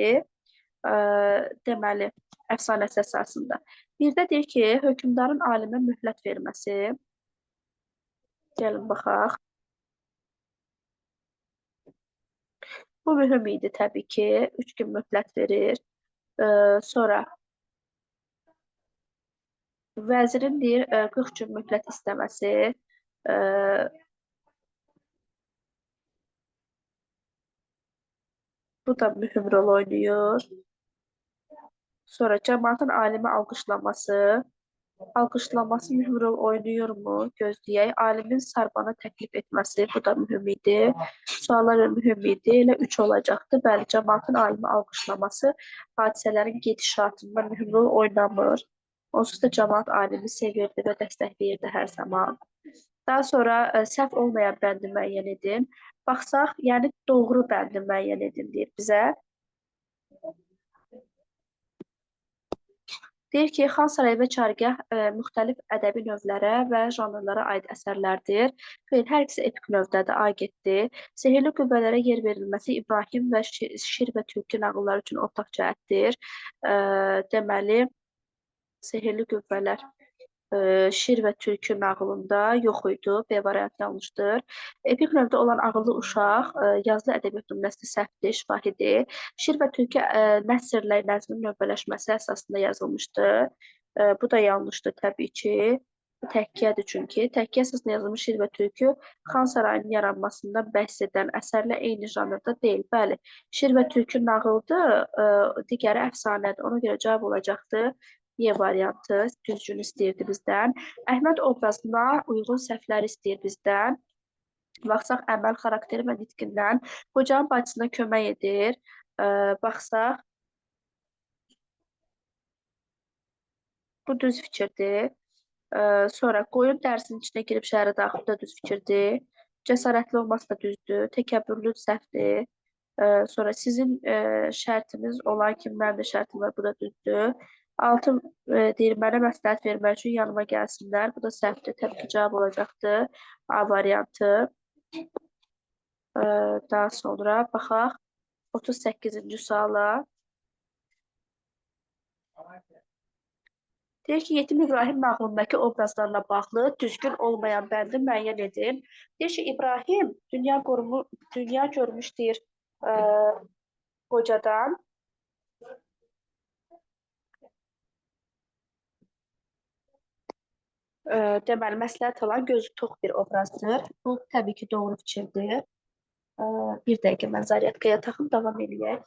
deməli, əfsanəsi əsasında. Bir də deyir ki, hökmdarın alimə möhlət verməsi. Gəlin, baxaq. Bu mühüm idi təbii ki, 3 gün möhlət verir. Sonra vəzirin deyir 40 gün möhlət istəməsi. Bu da mühüm rol oynuyor. Sonra cəmaatın alimi alqışlaması. Alqışlaması mühüm rol oynuyor mu? Gözləyək. Alimin Sarbana təklif etməsi. Bu da mühüm idi. Suallar mühüm idi. Elə 3 olacaqdı. Bəli, cəmaatın alimi alqışlaması hadisələrin gedişatında mühüm rol oynamır. Onsuz da cəmaat alimi sevirdi və dəstəkləyirdi hər zaman. Daha sonra səhv olmayan bəndi müəyyən edin. Baxsaq, yəni doğru bəndi müəyyən edin deyir bizə. Deyir ki, Xan Sarayı və Çargah müxtəlif ədəbi növlərə və janrlara aid əsərlərdir. Xeyr, hər ikisi epik növdədir, agiddir. Sehirli qüvvələrə yer verilməsi İbrahim və Şir və Tülkü nağılları üçün ortaq cəhətdir. Deməli, sehirli qüvvələr. Şir və Tülkü nağılında yox idi. B variantı yanlışdır. Epik növdə olan ağıllı uşaq yazılı ədəbiyyat nümunəsi səhvdir, şifahidir. Şir və Tülkü nəsrlə nəzmin növbələşməsi əsasında yazılmışdır. Bu da yanlışdır təbii ki. Təkkiyədir çünki. Təkkiyə əsasında yazılmış Şir və Tülkü Xan sarayının yaranmasından bəhs edən əsərlə eyni janrda deyil. Bəli, Şir və Tülkü nağıldır, digəri əfsanədir. Ona görə cavab olacaqdır Y variantı, düzgün istəyirdi bizdən. Əhməd obrazına uyğun səhvlər istəyir bizdən. Baxsaq, əməl, xarakteri və nitqindən qocanın bacısına kömək edir. Baxsaq, bu düz fikirdir. Sonra qoyun dərisinin içinə girib şəhərə daxil da düz fikirdir. Cəsarətli olması da düzdür. Təkəbbürlü səhvdir. Sonra sizin şərtiniz olan kimi mənim də şərtim var. Bu da düzdür. 6 deyir, mənə məsləhət vermək üçün yanıma gəlsinlər. Bu da səhvdir. Təbii ki, cavab olacaqdır. A variantı. Daha sonra baxaq 38-ci suala. Deyir ki, Yetim İbrahim nağlındakı obrazlarla bağlı düzgün olmayan bəndi müəyyən edin. Deyir ki, İbrahim dünya görmüş deyir qocadan. Deməli, məsləhət olan gözü tox bir obrazdır. Bu təbii ki, doğru fikirdir. Bir dəqiqə mən zaryadkaya taxım davam edək.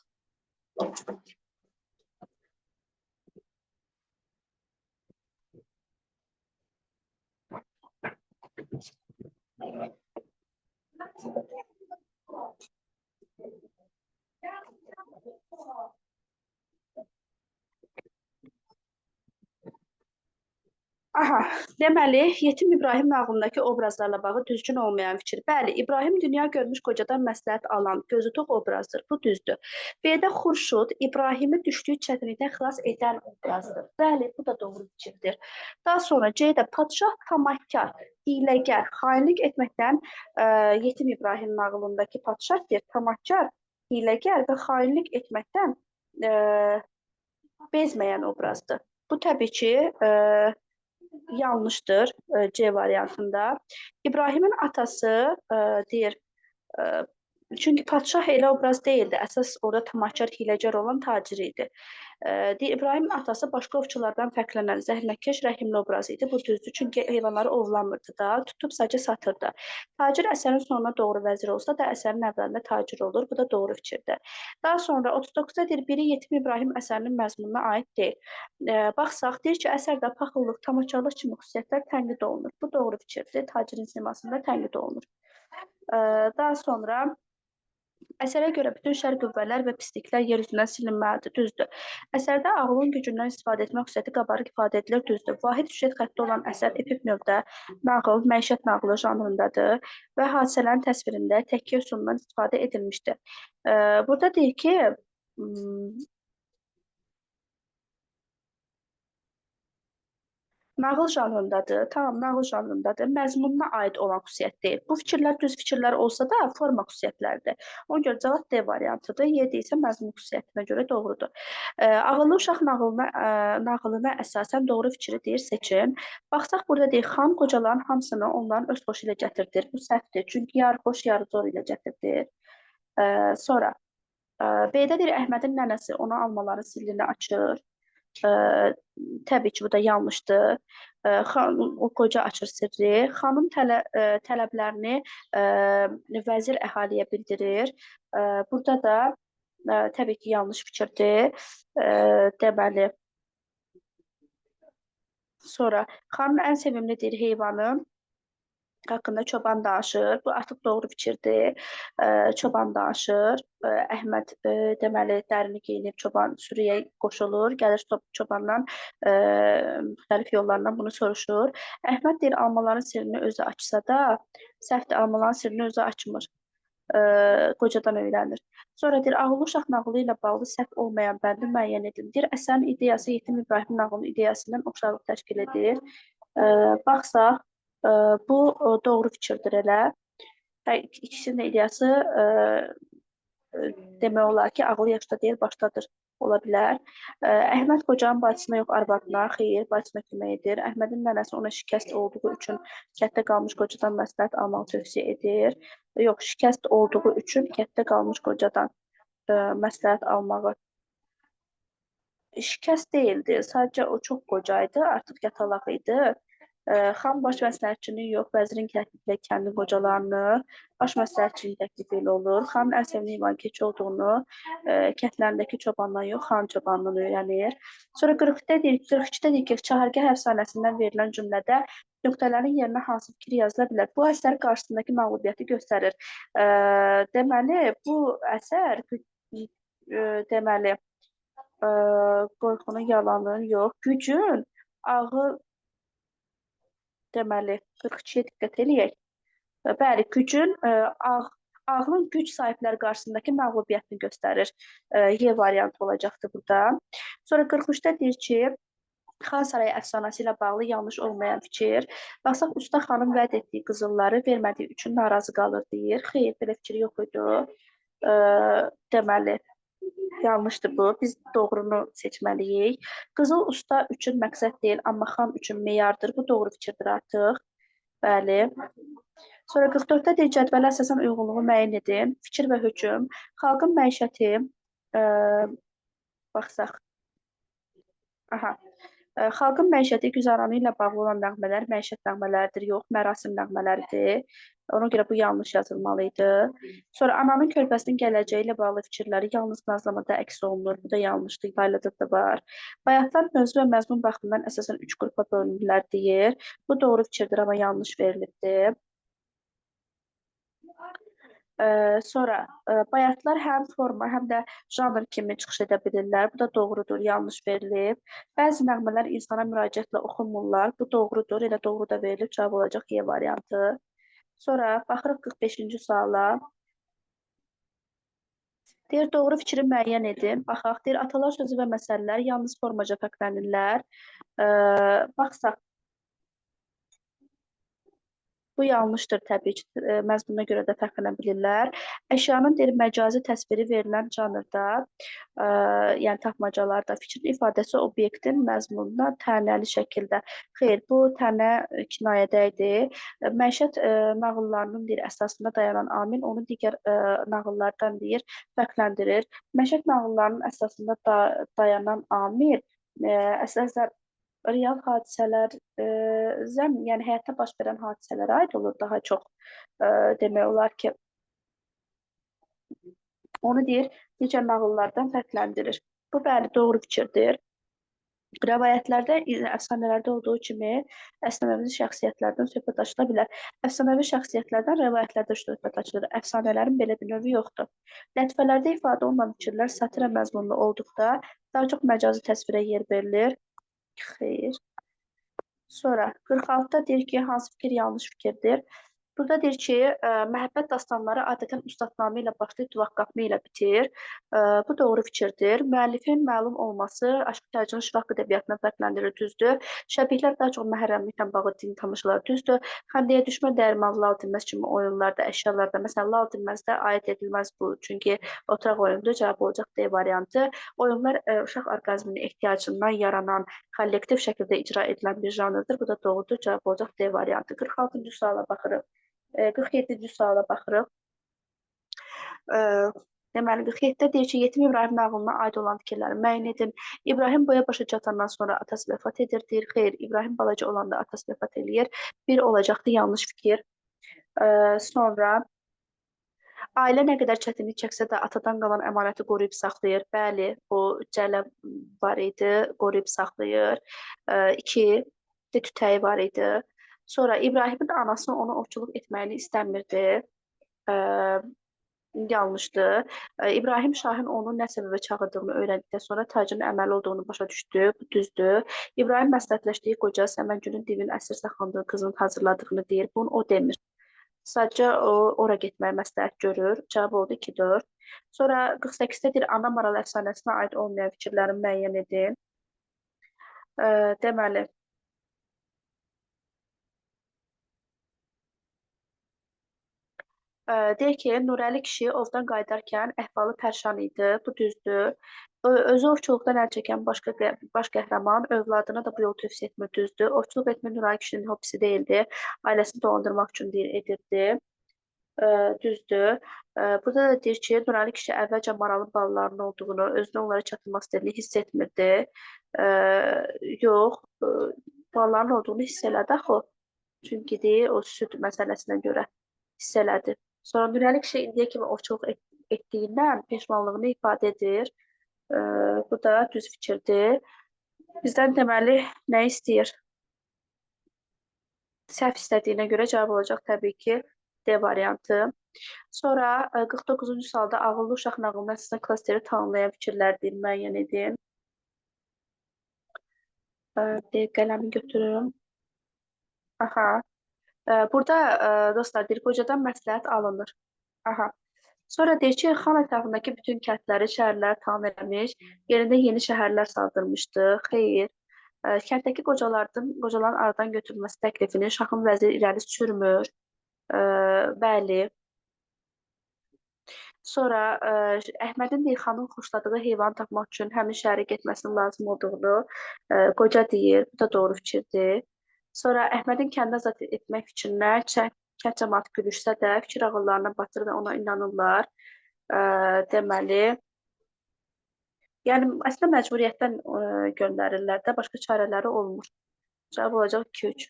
Aha, deməli, Yetim İbrahim nağlındakı obrazlarla bağlı düzgün olmayan fikir. Bəli, İbrahim dünya görmüş qocadan məsləhət alan, gözü tox obrazdır. Bu düzdür. B-də Xurşud İbrahimi düşdüyü çətinlikdən xilas edən obrazdır. Bəli, bu da doğru fikirdir. Daha sonra C-də padşah tamahkar, hiləgər, xainlik etməkdən Yetim İbrahim nağlındakı padşah deyir, tamahkar, hiləgər və xainlik etməkdən bezməyən obrazdır. Bu təbii ki, yanlışdır C variantında. İbrahimin atası deyir, çünki padşah elə obraz deyildi. Əsas orada tamahkar, hiləgər olan tacir idi. Deyir, İbrahimin atası başqa ovçulardan fərqlənən zəhmətkeş, rəhimli obraz idi. Bu düzdür, çünki heyvanları ovlanmırdı da, tutub sadəcə satırdı. Tacir əsərin sonuna doğru vəzir olsa da, əsərin əvvəlində tacir olur. Bu da doğru fikirdir. Daha sonra 39-da deyir, biri Yetim İbrahim əsərinin məzmununa aid deyil. Baxsaq, deyir ki, əsərdə paxıllıq, tamakarlıq kimi xüsusiyyətlər tənqid olunur. Bu doğru fikirdir. Tacirin simasında tənqid olunur. Daha sonra əsərə görə bütün şər qüvvələr və pisliklər yer üzündən silinməlidir. Düzdür. Əsərdə ağlın gücündən istifadə etmə xüsusiyyəti qabarıq ifadə edilir. Düzdür. Vahid süjet xətti olan əsər epik növdə nağıl, məişət nağılı janrındadır və hadisələrin təsvirində təkkiyə üsulundan istifadə edilmişdir. Burada deyir ki, nağıl janrındadır, tamam, nağıl janrındadır, məzmununa aid olan xüsusiyyət deyil. Bu fikirlər düz fikirlər olsa da forma xüsusiyyətlərdir. Ona görə cavab D variantıdır. Y isə məzmun xüsusiyyətinə görə doğrudur. Ağıllı uşaq nağılına əsasən doğru fikri deyir, seçin. Baxsaq, burada deyir, xan qocaların hamısını onların öz xoşu ilə gətirdir. Bu səhvdir, çünki yarı xoş, yarı zor ilə gətirdir. Sonra B-də deyir, Əhmədin nənəsi ona almaların sirrini açır. Təbii ki, bu da yanlışdır. O qoca açır sirri. Xanın tələblərini vəzir əhaliyə bildirir. Burada da təbii ki, yanlış fikirdir. Deməli, sonra xanın ən sevimli deyir heyvanı haqqında çoban danışır. Bu artıq doğru fikirdir. Çoban danışır. Əhməd deməli dərini geyinib çoban sürüyə qoşulur. Gəlir çobandan müxtəlif yollardan bunu soruşur. Əhməd deyir almaların sirrini özü açsa da səhvdir, almaların sirrini özü açmır. Qocadan öyrənir. Sonra deyir, ağıllı uşaq nağılı ilə bağlı səhv olmayan bəndi müəyyən edin. Deyir, əsərin ideyası Yetim İbrahim nağılının ideyasından oxşarlıq təşkil edir. Baxsaq, bu doğru fikirdir elə. İkisinin ideyası demək olar ki, ağıl yaşda deyil, başdadır. ola bilər. Əhməd qocanın bacısına yox, arvadına, xeyir, bacısına kömək edir. Əhmədin nənəsi ona şikəst olduğu üçün kənddə qalmış qocadan məsləhət almağı tövsiyə edir. Yox, şikəst olduğu üçün kənddə qalmış qocadan məsləhət almağı şikəst deyildi. Sadəcə o çox qocaydı, artıq yatalaq idi. Xan baş məsləhətçinin yox, vəzirin təklifilə kəndin qocalarını baş məsləhətçinin təklifi ilə olur. Xanın ən sevimli heyvan keçi olduğunu kəndlərindəki çobandan yox, xan çobanından öyrənir. Sonra 42-də deyir ki, çahərgah əfsanəsindən verilən cümlədə nöqtələrin yerinə hansı fikir yazıla bilər? Bu əsər qarşısındakı məğlubiyyəti göstərir. Deməli, bu əsər deməli qorxunun, yalanın yox, gücün, ağıl, deməli, 42-yə diqqət eləyək. Bəli, gücün, ağlın güc sahibləri qarşısındakı məğlubiyyətini göstərir. Y variantı olacaqdır burada. Sonra 43-də deyir ki, Xan Sarayı əfsanəsi ilə bağlı yanlış olmayan fikir. Baxsaq, usta xanım vəd etdiyi qızılları vermədiyi üçün narazı qalır deyir. Xeyr, belə fikir yox idi. Deməli, yanlışdır bu. Biz doğrunu seçməliyik. Qızıl usta üçün məqsəd deyil, amma xan üçün meyardır. Bu doğru fikirdir artıq. Bəli. Sonra 44-də deyir, cədvələ əsasən uyğunluğu müəyyən edin. Fikir və hökm. Xalqın məişəti, baxsaq. Aha. Xalqın məişəti güzəranı ilə bağlı olan nəğmələr məişət nəğmələridir, yox, mərasim nəğmələridir. Ona görə bu yanlış yazılmalı idi. Sonra ananın körpəsinin gələcəyi ilə bağlı fikirləri yalnız nazlamada əks olunur. Bu da yanlışdır, ifalədə də var. Bayatlar mövzu və məzmun baxımından əsasən 3 qrupa bölünürlər deyir. Bu doğru fikirdir, amma yanlış verilibdir. Sonra bayatlar həm forma, həm də janr kimi çıxış edə bilirlər. Bu da doğrudur, yanlış verilib. Bəzi nəğmələr insana müraciətlə oxunmurlar. Bu doğrudur, elə doğru da verilib. Cavab olacaq Y variantı. Sonra baxırıq 45-ci suala. Deyir, doğru fikri müəyyən edin. Baxaq, deyir, atalar sözü və məsələlər yalnız formaca fərqlənirlər. Baxsaq, bu yanlışdır təbii ki, məzmununa görə də fərqlənə bilirlər. Əşyanın deyir, məcazi təsviri verilən janrda, yəni tapmacalarda fikrin ifadəsi obyektin məzmununa tənəli şəkildə. Xeyr, bu tənə kinayədə idi. Məişət nağıllarının deyir, əsasında dayanan amil onu digər nağıllardan deyir, fərqləndirir. Məişət nağıllarının əsasında dayanan amil əsasən real hadisələr, yəni həyatda baş verən hadisələrə aid olur daha çox. Demək olar ki, onu deyir, digər nağıllardan fərqləndirir. Bu bəli, doğru fikirdir. Rəvayətlərdə, əfsanələrdə olduğu kimi əsnəvi şəxsiyyətlərdən söhbət açıla bilər. Əfsanəvi şəxsiyyətlərdən rəvayətlərdə söhbət açılır. Əfsanələrin belə bir növü yoxdur. Lətifələrdə ifadə olunan fikirlər satira məzmunlu olduqda daha çox məcazi təsvirə yer verilir. Xeyr. Sonra 46-da deyir ki, hansı fikir yanlış fikirdir? Burada deyir ki, məhəbbət dastanları adətən ustadnamə ilə başlayıb duvaq-qapma ilə bitir. Bu doğru fikirdir. Müəllifin məlum olması aşk təcrübəsinin şıraq ədəbiyyatından fərqləndirir, düzdür. Şəbihlər daha çox məhərrəmliklə bağlı din tamaşalar, düzdür. Xəndəyə düşmə, dərman, lal dinməz kimi oyunlarda, əşyalarda, məsələn, lal dinməzdə aid edilməz bu, çünki oturaq oyundur, cavab olacaq D variantı. Oyunlar uşaq orqazminin ehtiyacından yaranan, kollektiv şəkildə icra edilən bir janrdır. Bu da doğrudur, cavab olacaq D variantı. 46-cı suala baxırıq. 47-ci suala baxırıq. Deməli, 47-də deyir ki, Yetim İbrahim nağılına aid olan fikirləri müəyyən edin. İbrahim boya başa çatandan sonra atası vəfat edir, deyir. Xeyr, İbrahim balaca olanda atası vəfat edir. Bir olacaqdı, yanlış fikir. Sonra ailə nə qədər çətinlik çəksə də atadan qalan əmanəti qoruyub saxlayır. Bəli, o cələ var idi, qoruyub saxlayır. 2, tütəyi var idi. Sonra İbrahimin anası onu ovçuluq etməyini istəmirdi. Yanlışdır. İbrahim Şahin onun nə səbəbə çağırdığını öyrəndikdən sonra tacının əməli olduğunu başa düşdü. Bu düzdür. İbrahim məsləhətləşdiyi qoca Səməngülün divin əsir saxlandığı qızının hazırladığını deyir. Bunu o demir. Sadəcə o ora getməyi məsləhət görür. Cavab oldu 2-4. Sonra 48-də deyir, ana maral əfsanəsinə aid olmayan fikirləri müəyyən edin. Deməli, deyir ki, Nurəli kişi ovdan qayıdarkən əhvalı pərşan idi. Bu düzdür. Özü ovçuluqdan əl çəkən baş qəhrəman övladına da bu yolu tövsiyə etmir, düzdür. Ovçuluq etmək Nurayı kişinin hobisi deyildi. Ailəsini dolandırmaq üçün edirdi. Düzdür. Burada da deyir ki, Nuraylı kişi əvvəlcə maralın balalarının olduğunu, özünü onlara çatdırmaq istədiyini hiss etmirdi. Yox, balaların olduğunu hiss elədi axı. Çünki deyir, o süd məsələsinə görə hiss elədi. Sonra Nuraylı kişi indiyə kimi ovçuluq etdiyindən peşmanlığını ifadə edir. Bu da düz fikirdir. Bizdən deməli nə istəyir? Səhv istədiyinə görə cavab olacaq təbii ki D variantı. Sonra 49-cu sualda ağıllı uşaq nağılına əsasən klasteri tanımlayan fikirlər deyin, müəyyən edin. Qələmi götürün. Aha. Burada dostlar deyir, qocadan məsləhət alınır. Aha. Sonra deyir ki, xan ətrafındakı bütün kəndləri, şəhərləri tamam eləmiş, yerində yeni şəhərlər saldırmışdı. Xeyr. Kənddəki qocaların aradan götürülməsi təklifini şahın vəziri irəli sürmür. Bəli. Sonra Əhmədin xanın xoşladığı heyvanı tapmaq üçün həmin şəhərə getməsinin lazım olduğunu qoca deyir. Bu da doğru fikirdir. Sonra Əhmədin kəndi azad etmək fikrinə kənd cəmaatı gülüşsə də fikir ağıllarına batır və ona inanırlar. Deməli, yəni əslində məcburiyyətdən göndərirlər də, başqa çarələri olmur. Cavab olacaq 2-3.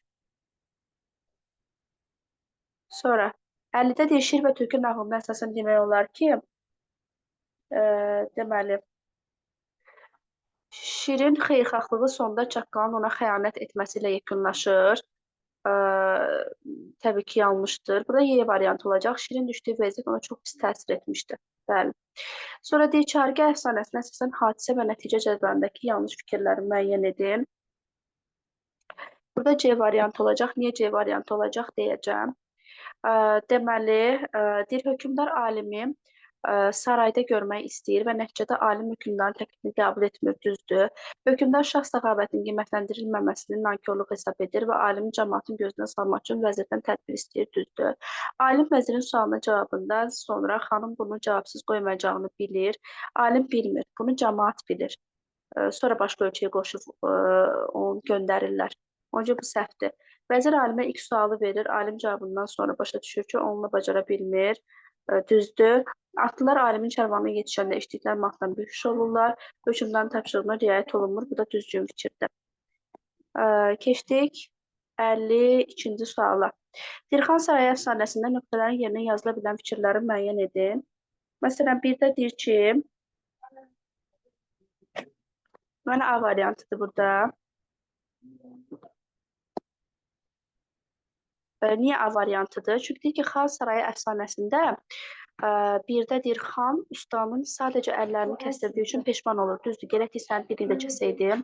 Sonra 50-də deyir, şir və türkü nağılına əsasən demək olar ki, deməli, şirin xeyirxahlığı sonda çaqqalın ona xəyanət etməsi ilə yekunlaşır. Təbii ki, yanlışdır. Burada Y variantı olacaq. Şirin düşdüyü vəziyyət ona çox pis təsir etmişdir. Bəli. Sonra deyir, çargə əfsanəsinə əsasən hadisə və nəticə cədvəlindəki yanlış fikirləri müəyyən edin. Burada C variantı olacaq. Niyə C variantı olacaq deyəcəm. Deməli, deyir, hökmdar alimi sarayda görmək istəyir və nəticədə alim hökmdarın təklifini qəbul etmir, düzdür. Hökmdar şah səxavətinin qiymətləndirilməməsini nankorluq hesab edir və alimi cəmaatın gözünə salmaq üçün vəzirdən tədbir istəyir, düzdür. Alim vəzirin sualına cavabından sonra xanım bunu cavabsız qoymayacağını bilir. Alim bilmir, bunu cəmaat bilir. Sonra başqa ölçüyə qoşub onu göndərirlər. Onca bu səhvdir. Vəzir alimə ilk sualı verir, alim cavabından sonra başa düşür ki, onunla bacara bilmir. Düzdür. Atlılar alimin çərvanına yetişəndə eşitdikləri mahnıdan büküş olurlar. Hökmdarın tapşırığına riayət olunmur. Bu da düzgün fikirdir. Keçdik 52-ci suala. Dirxan sarayı əfsanəsində nöqtələrin yerinə yazıla bilən fikirləri müəyyən edin. Məsələn, bir də deyir ki, mənə A variantıdır burada. Niyə A variantıdır? Çünki deyir ki, Xan sarayı əfsanəsində birdə deyir, xan ustanın sadəcə əllərini kəsdirdiyi üçün peşman olur. Düzdür, gərək deyirsən, birini də kəsəydim.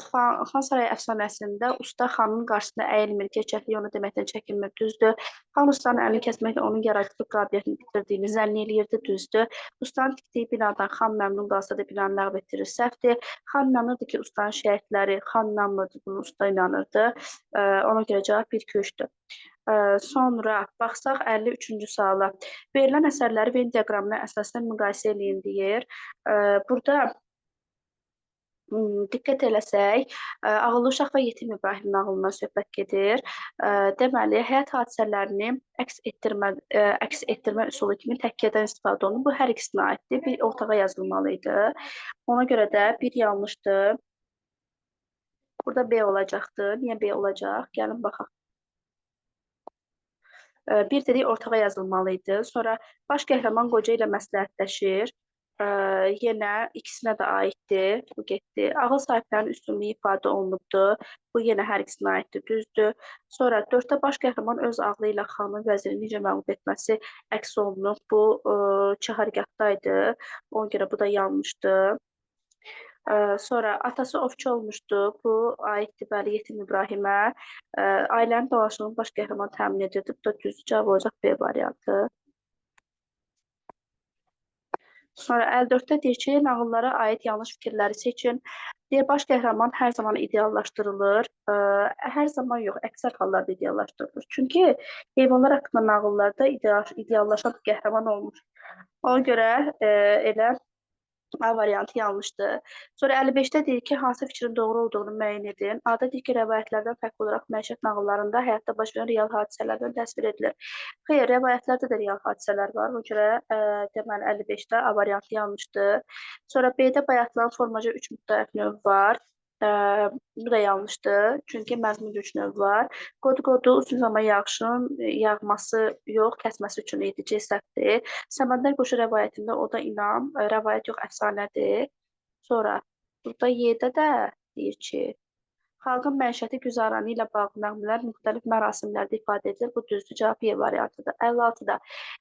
Xan sarayı əfsanəsində usta xanın qarşısında əyilmir, gerçəkliyi onu deməkdən çəkinmir, düzdür. Xan ustanın əlini kəsməklə onun yaradıcılıq qabiliyyətini bitirdiyini zənn eləyirdi, düzdür. Ustanın tikdiyi binadan xan məmnun qalsa da binanı ləğv etdirir, səhvdir. Xan inanırdı ki, ustanın şəhidləri, xan inanmırdı, bunu usta inanırdı. Ona görə cavab 1-2-3-dür. Sonra baxsaq 53-cü suala. Verilən əsərləri Venn diaqramına əsasən müqayisə eləyin deyir. Burada diqqət eləsək, Ağıllı uşaq və Yetim İbrahim nağılından söhbət gedir. Deməli, həyat hadisələrini əks etdirmə üsulu kimi təkkədən istifadə olunur. Bu hər ikisinə aiddir. Bir ortağa yazılmalı idi. Ona görə də bir yanlışdır. Burada B olacaqdır. Niyə B olacaq? Gəlin baxaq. Bir dedik ortağa yazılmalı idi. Sonra baş qəhrəman qoca ilə məsləhətləşir. Yenə ikisinə də aiddir. Bu getdi. Ağıl sahiblərinin üstünlüyü ifadə olunubdur. Bu yenə hər ikisinə aiddir, düzdür. Sonra 4-də baş qəhrəman öz ağlı ilə xanın vəzirini necə məğlub etməsi əks olunub. Bu çahargahda idi. Ona görə bu da yanlışdır. Sonra atası ovçu olmuşdu. Bu aiddir bəli Yetim İbrahimə. Ailənin dolaşımını baş qəhrəman təmin edirdi. Bu da düz cavab olacaq B variantı. Sonra 54-də deyir ki, nağıllara aid yanlış fikirləri seçin. Deyir, baş qəhrəman hər zaman ideallaşdırılır. Hər zaman yox, əksər hallarda ideallaşdırılır. Çünki heyvanlar haqqında nağıllarda ideallaşan qəhrəman olmur. Ona görə elə A variantı yanlışdır. Sonra 55-də deyir ki, hansı fikrin doğru olduğunu müəyyən edin. A-da deyir ki, rəvayətlərdən fərqli olaraq məişət nağıllarında həyatda baş verən real hadisələrdən təsvir edilir. Xeyr, rəvayətlərdə də real hadisələr var. Ona görə deməli 55-də A variantı yanlışdır. Sonra B-də bayatılan formaca 3 müxtəlif növ var. Bu da yanlışdır. Çünki məzmun 3 növ var. Qod-qodu uzun zaman yağışın yağması yox, kəsməsi üçün idi. C səhvdir. Səməndər qoşu rəvayətində o da inam, rəvayət yox, əfsanədir. Sonra burada Y-də də deyir ki, xalqın məişəti güzaranı ilə bağlı nəğmələr müxtəlif mərasimlərdə ifadə edilir. Bu düzdür, cavab Y variantıdır. 56-da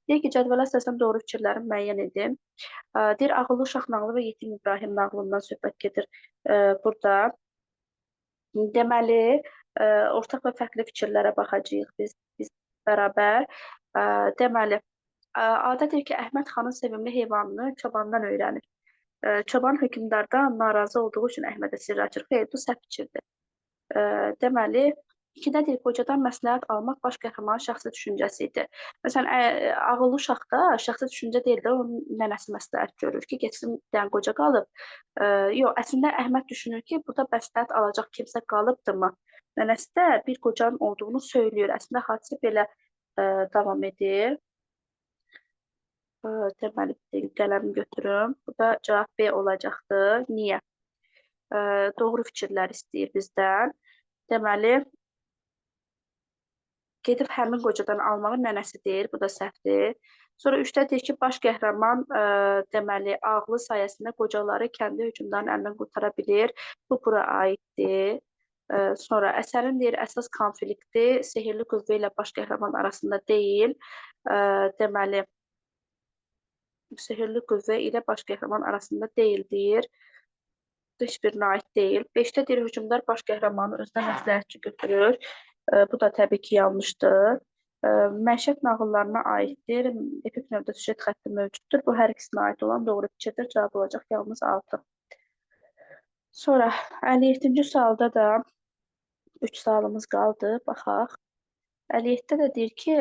deyir ki, cədvələ əsasən doğru fikirləri müəyyən edin. Deyir, Ağıllı Uşaq nağılı və Yetim İbrahim nağılından söhbət gedir burada. Deməli, ortaq və fərqli fikirlərə baxacağıq biz bərabər. Deməli, A-da deyir ki, Əhməd xanın sevimli heyvanını çobandan öyrənir. Çoban hökmdardan narazı olduğu üçün Əhmədə sirr açır. Xeyr, bu səhv fikirdir. Deməli, 2-də deyir, qocadan məsləhət almaq baş qəhrəmanın şəxsi düşüncəsi idi. Məsələn, Ağıllı Uşaqda şəxsi düşüncə deyil də, onun nənəsi məsləhət görür ki, getsin dən qoca qalıb. Yox, əslində Əhməd düşünür ki, burada məsləhət alacaq kimsə qalıbdırmı? Nənəsi də bir qocanın olduğunu söylüyor. Əslində hadisə belə davam edir. Deməli, qələmi götürüm. Bu da cavab B olacaqdır. Niyə? Doğru fikirlər istəyir bizdən. Deməli, gedib həmin qocadan almağı nənəsi deyir. Bu da səhvdir. Sonra 3-də deyir ki, baş qəhrəman deməli, ağlı sayəsində qocaları kəndi hücumlarının əlindən qurtara bilir. Bu bura aiddir. Sonra əsərin deyir, əsas konflikti sehirli qüvvə ilə baş qəhrəman arasında deyil. Deməli, sehirli qüvvə ilə baş qəhrəman arasında deyil deyir. Heç birinə aid deyil. 5-də deyir, hökmdar baş qəhrəmanı özünə məsləhətçi götürür. Bu da təbii ki, yanlışdır. Məişət nağıllarına aiddir. Epik növdə süjet xətti mövcuddur. Bu hər ikisinə aid olan doğru fikirdir. Cavab olacaq yalnız 6. Sonra 57-ci sualda da 3 sualımız qaldı. Baxaq. 57-də də deyir ki,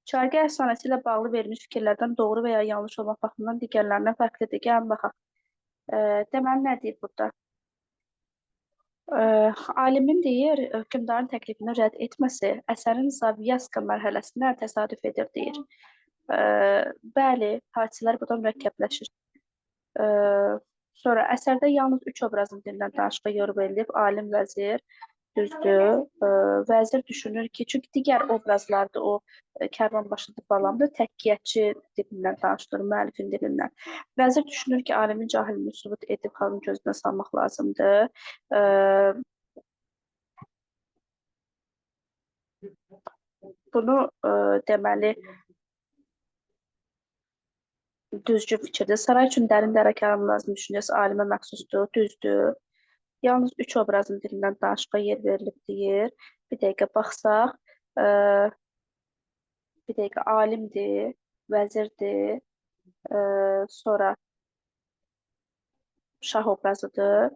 Çargə əfsanəsi ilə bağlı verilmiş fikirlərdən doğru və ya yanlış olmaq baxımından digərlərindən fərqlidir. Gəlin baxaq. Deməli, nə deyir burada? Alimin deyir, hökmdarın təklifini rədd etməsi əsərin Zavyaska mərhələsinə təsadüf edir, deyir. Bəli, hadisələr burada mürəkkəbləşir. Sonra əsərdə yalnız 3 obrazın dilindən danışığa yor verilib, alim, vəzir, düzdür. Vəzir düşünür ki, çünki digər obrazlarda o kərvanbaşıdır falandır, təkkiyətçi dilindən danışılır, müəllifin dilindən. Vəzir düşünür ki, alimin cahilini sübut edib xalqın gözünə salmaq lazımdır. Bunu deməli düzgün fikirdir. Saray üçün dərin dərəkarın lazım düşüncəsi alimə məxsusdur, düzdür. Yalnız 3 obrazın dilindən danışığa yer verilib deyir. Bir dəqiqə baxsaq. Bir dəqiqə alimdir, vəzirdir, sonra şah obrazıdır.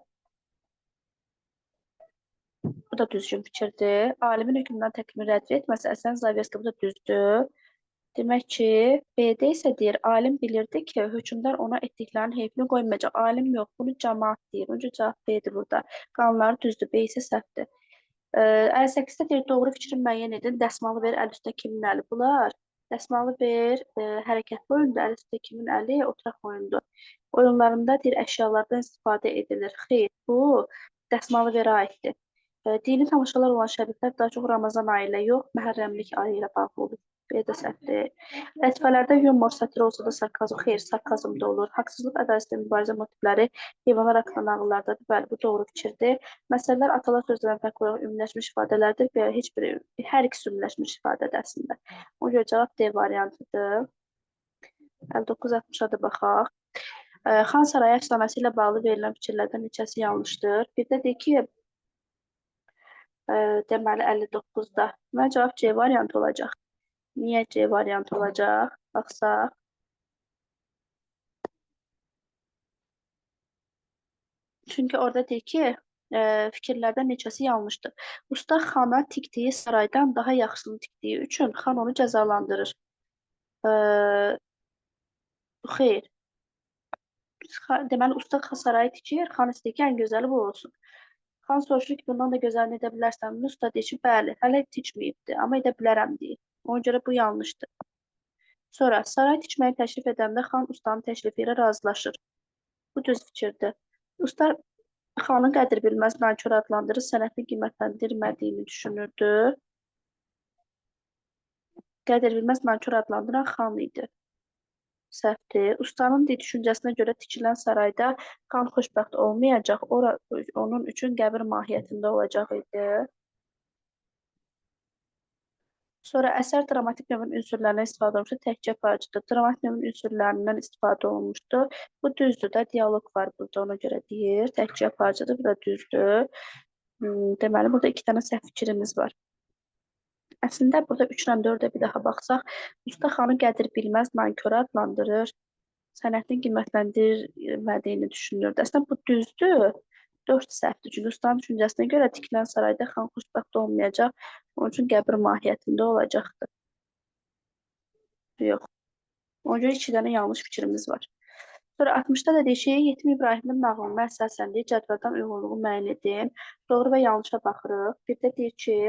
Bu da düzgün fikirdir. Alimin hökmündən təklifini rədd etməsi əsən Zavyaska, bu da düzdür. Demək ki, B-də isə deyir, alim bilirdi ki, hökmdar ona etdiklərinin heyfini qoymayacaq. Alim yox, bunu cəmaat deyir. Öncə cavab B-dir burada. Qanunları düzdür, B isə səhvdir. 58-də deyir, doğru fikri müəyyən edin. Dəsmalı ver, əl üstə kimin əli? Bunlar dəsmalı ver, hərəkətli oyundur, əl üstə kimin əli? Oturaq oyundur. Oyunlarında deyir, əşyalardan istifadə edilir. Xeyr, bu dəsmalı verə aiddir. Dini tamaşalar olan şəbəkələr daha çox Ramazan ayı ilə yox, Məhərrəmlik ayı ilə bağlı olur. B-də səhvdir. Lətifələrdə yumor, satir olsa da sarkazm, xeyr, sarkazm da olur. Haqsızlıq, ədalətlə mübarizə motivləri heyvanlar haqqında nağıllardadır. Bəli, bu doğru fikirdir. Məsələlər atalar sözlərdən fərqli olaraq ümumiləşmiş ifadələrdir və hər ikisi ümumiləşmiş ifadədir əslində. Ona görə cavab D variantıdır. 59-60-a da baxaq. Xan Sarayı əfsanəsi ilə bağlı verilən fikirlərdən neçəsi yanlışdır? Bir də deyir ki, deməli 59-da. Və cavab C variantı olacaq. Niyə C variantı olacaq? Baxsaq. Çünki orada deyir ki, fikirlərdən neçəsi yanlışdır. Usta xana tikdiyi saraydan daha yaxşısını tikdiyi üçün xan onu cəzalandırır. Xeyr. Deməli, usta sarayı tikir, xan istəyir ki, ən gözəli bu olsun. Xan soruşur ki, bundan da gözəlini edə bilərsənmi? Usta deyir ki, bəli, hələ tikməyibdi, amma edə bilərəm deyir. Ona görə bu yanlışdır. Sonra saray tikməyə təşrif edəndə xan ustanın təklifi ilə razılaşır. Bu düz fikirdir. Usta xanı qədir bilməz nankör adlandırır, sənətini qiymətləndirmədiyini düşünürdü. Qədir bilməz nankör adlandıran xan idi. Səhvdir. Ustanın düşüncəsinə görə tikilən sarayda xan xoşbəxt olmayacaq, ora onun üçün qəbir mahiyyətində olacaq idi. Sonra əsər dramatik növün ünsürlərindən istifadə olunmuşdur, təkcə faciədir. Dramatik növün ünsürlərindən istifadə olunmuşdur. Bu düzdür də, dialoq var burada, ona görə deyir. Təkcə faciədir, bu da düzdür. Deməli, burada iki dənə səhv fikrimiz var. Əslində, burada 3 ilə 4-ə bir daha baxsaq, usta xanı qədir bilməz nankörə adlandırır, sənətini qiymətləndirmədiyini düşünürdü. Əslində, bu düzdür. 4 səhvdir. Çünki ustanın düşüncəsinə görə tikilən sarayda xan xoşbəxt olmayacaq, onun üçün qəbir mahiyyətində olacaqdır. Yox. Ona görə 2 dənə yanlış fikrimiz var. Sonra 60-da da deyir ki, Yetim İbrahimin nağılına əsasən deyir, cədvəldən uyğunluğu müəyyən edin. Doğru və yanlışa baxırıq. Bir də deyir ki,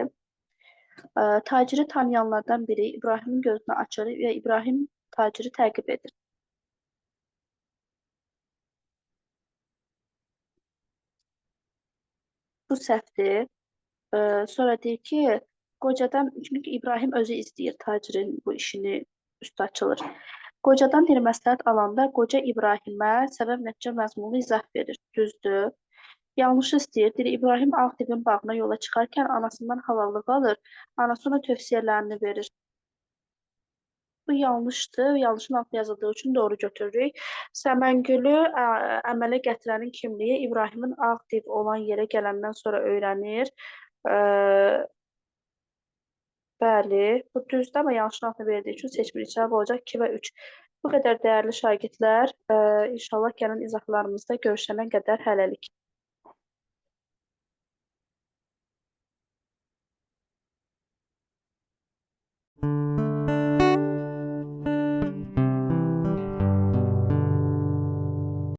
taciri tanıyanlardan biri İbrahimin gözünü açır və İbrahim taciri təqib edir. Bu səhvdir. Sonra deyir ki, qocadan, çünki İbrahim özü istəyir tacirin bu işini üstə açılır. Qocadan bir məsləhət alanda qoca İbrahimə səbəb nəticə məzmunlu izah verir. Düzdür. Yanlışı istəyir. Deyir, İbrahim Ağdivin bağına yola çıxarkən anasından halallığı alır. Anası ona tövsiyələrini verir. Bu yanlışdır. Yanlışın altında yazıldığı üçün doğru götürürük. Səməngülü əmələ gətirənin kimliyi İbrahimin Ağdiv olan yerə gələndən sonra öyrənir. Bəli, bu düzdür, amma yanlışın altına verdiyi üçün seçmirik. Cavab olacaq 2 və 3. Bu qədər dəyərli şagirdlər, inşallah gələn izahlarımızda görüşənə qədər hələlik.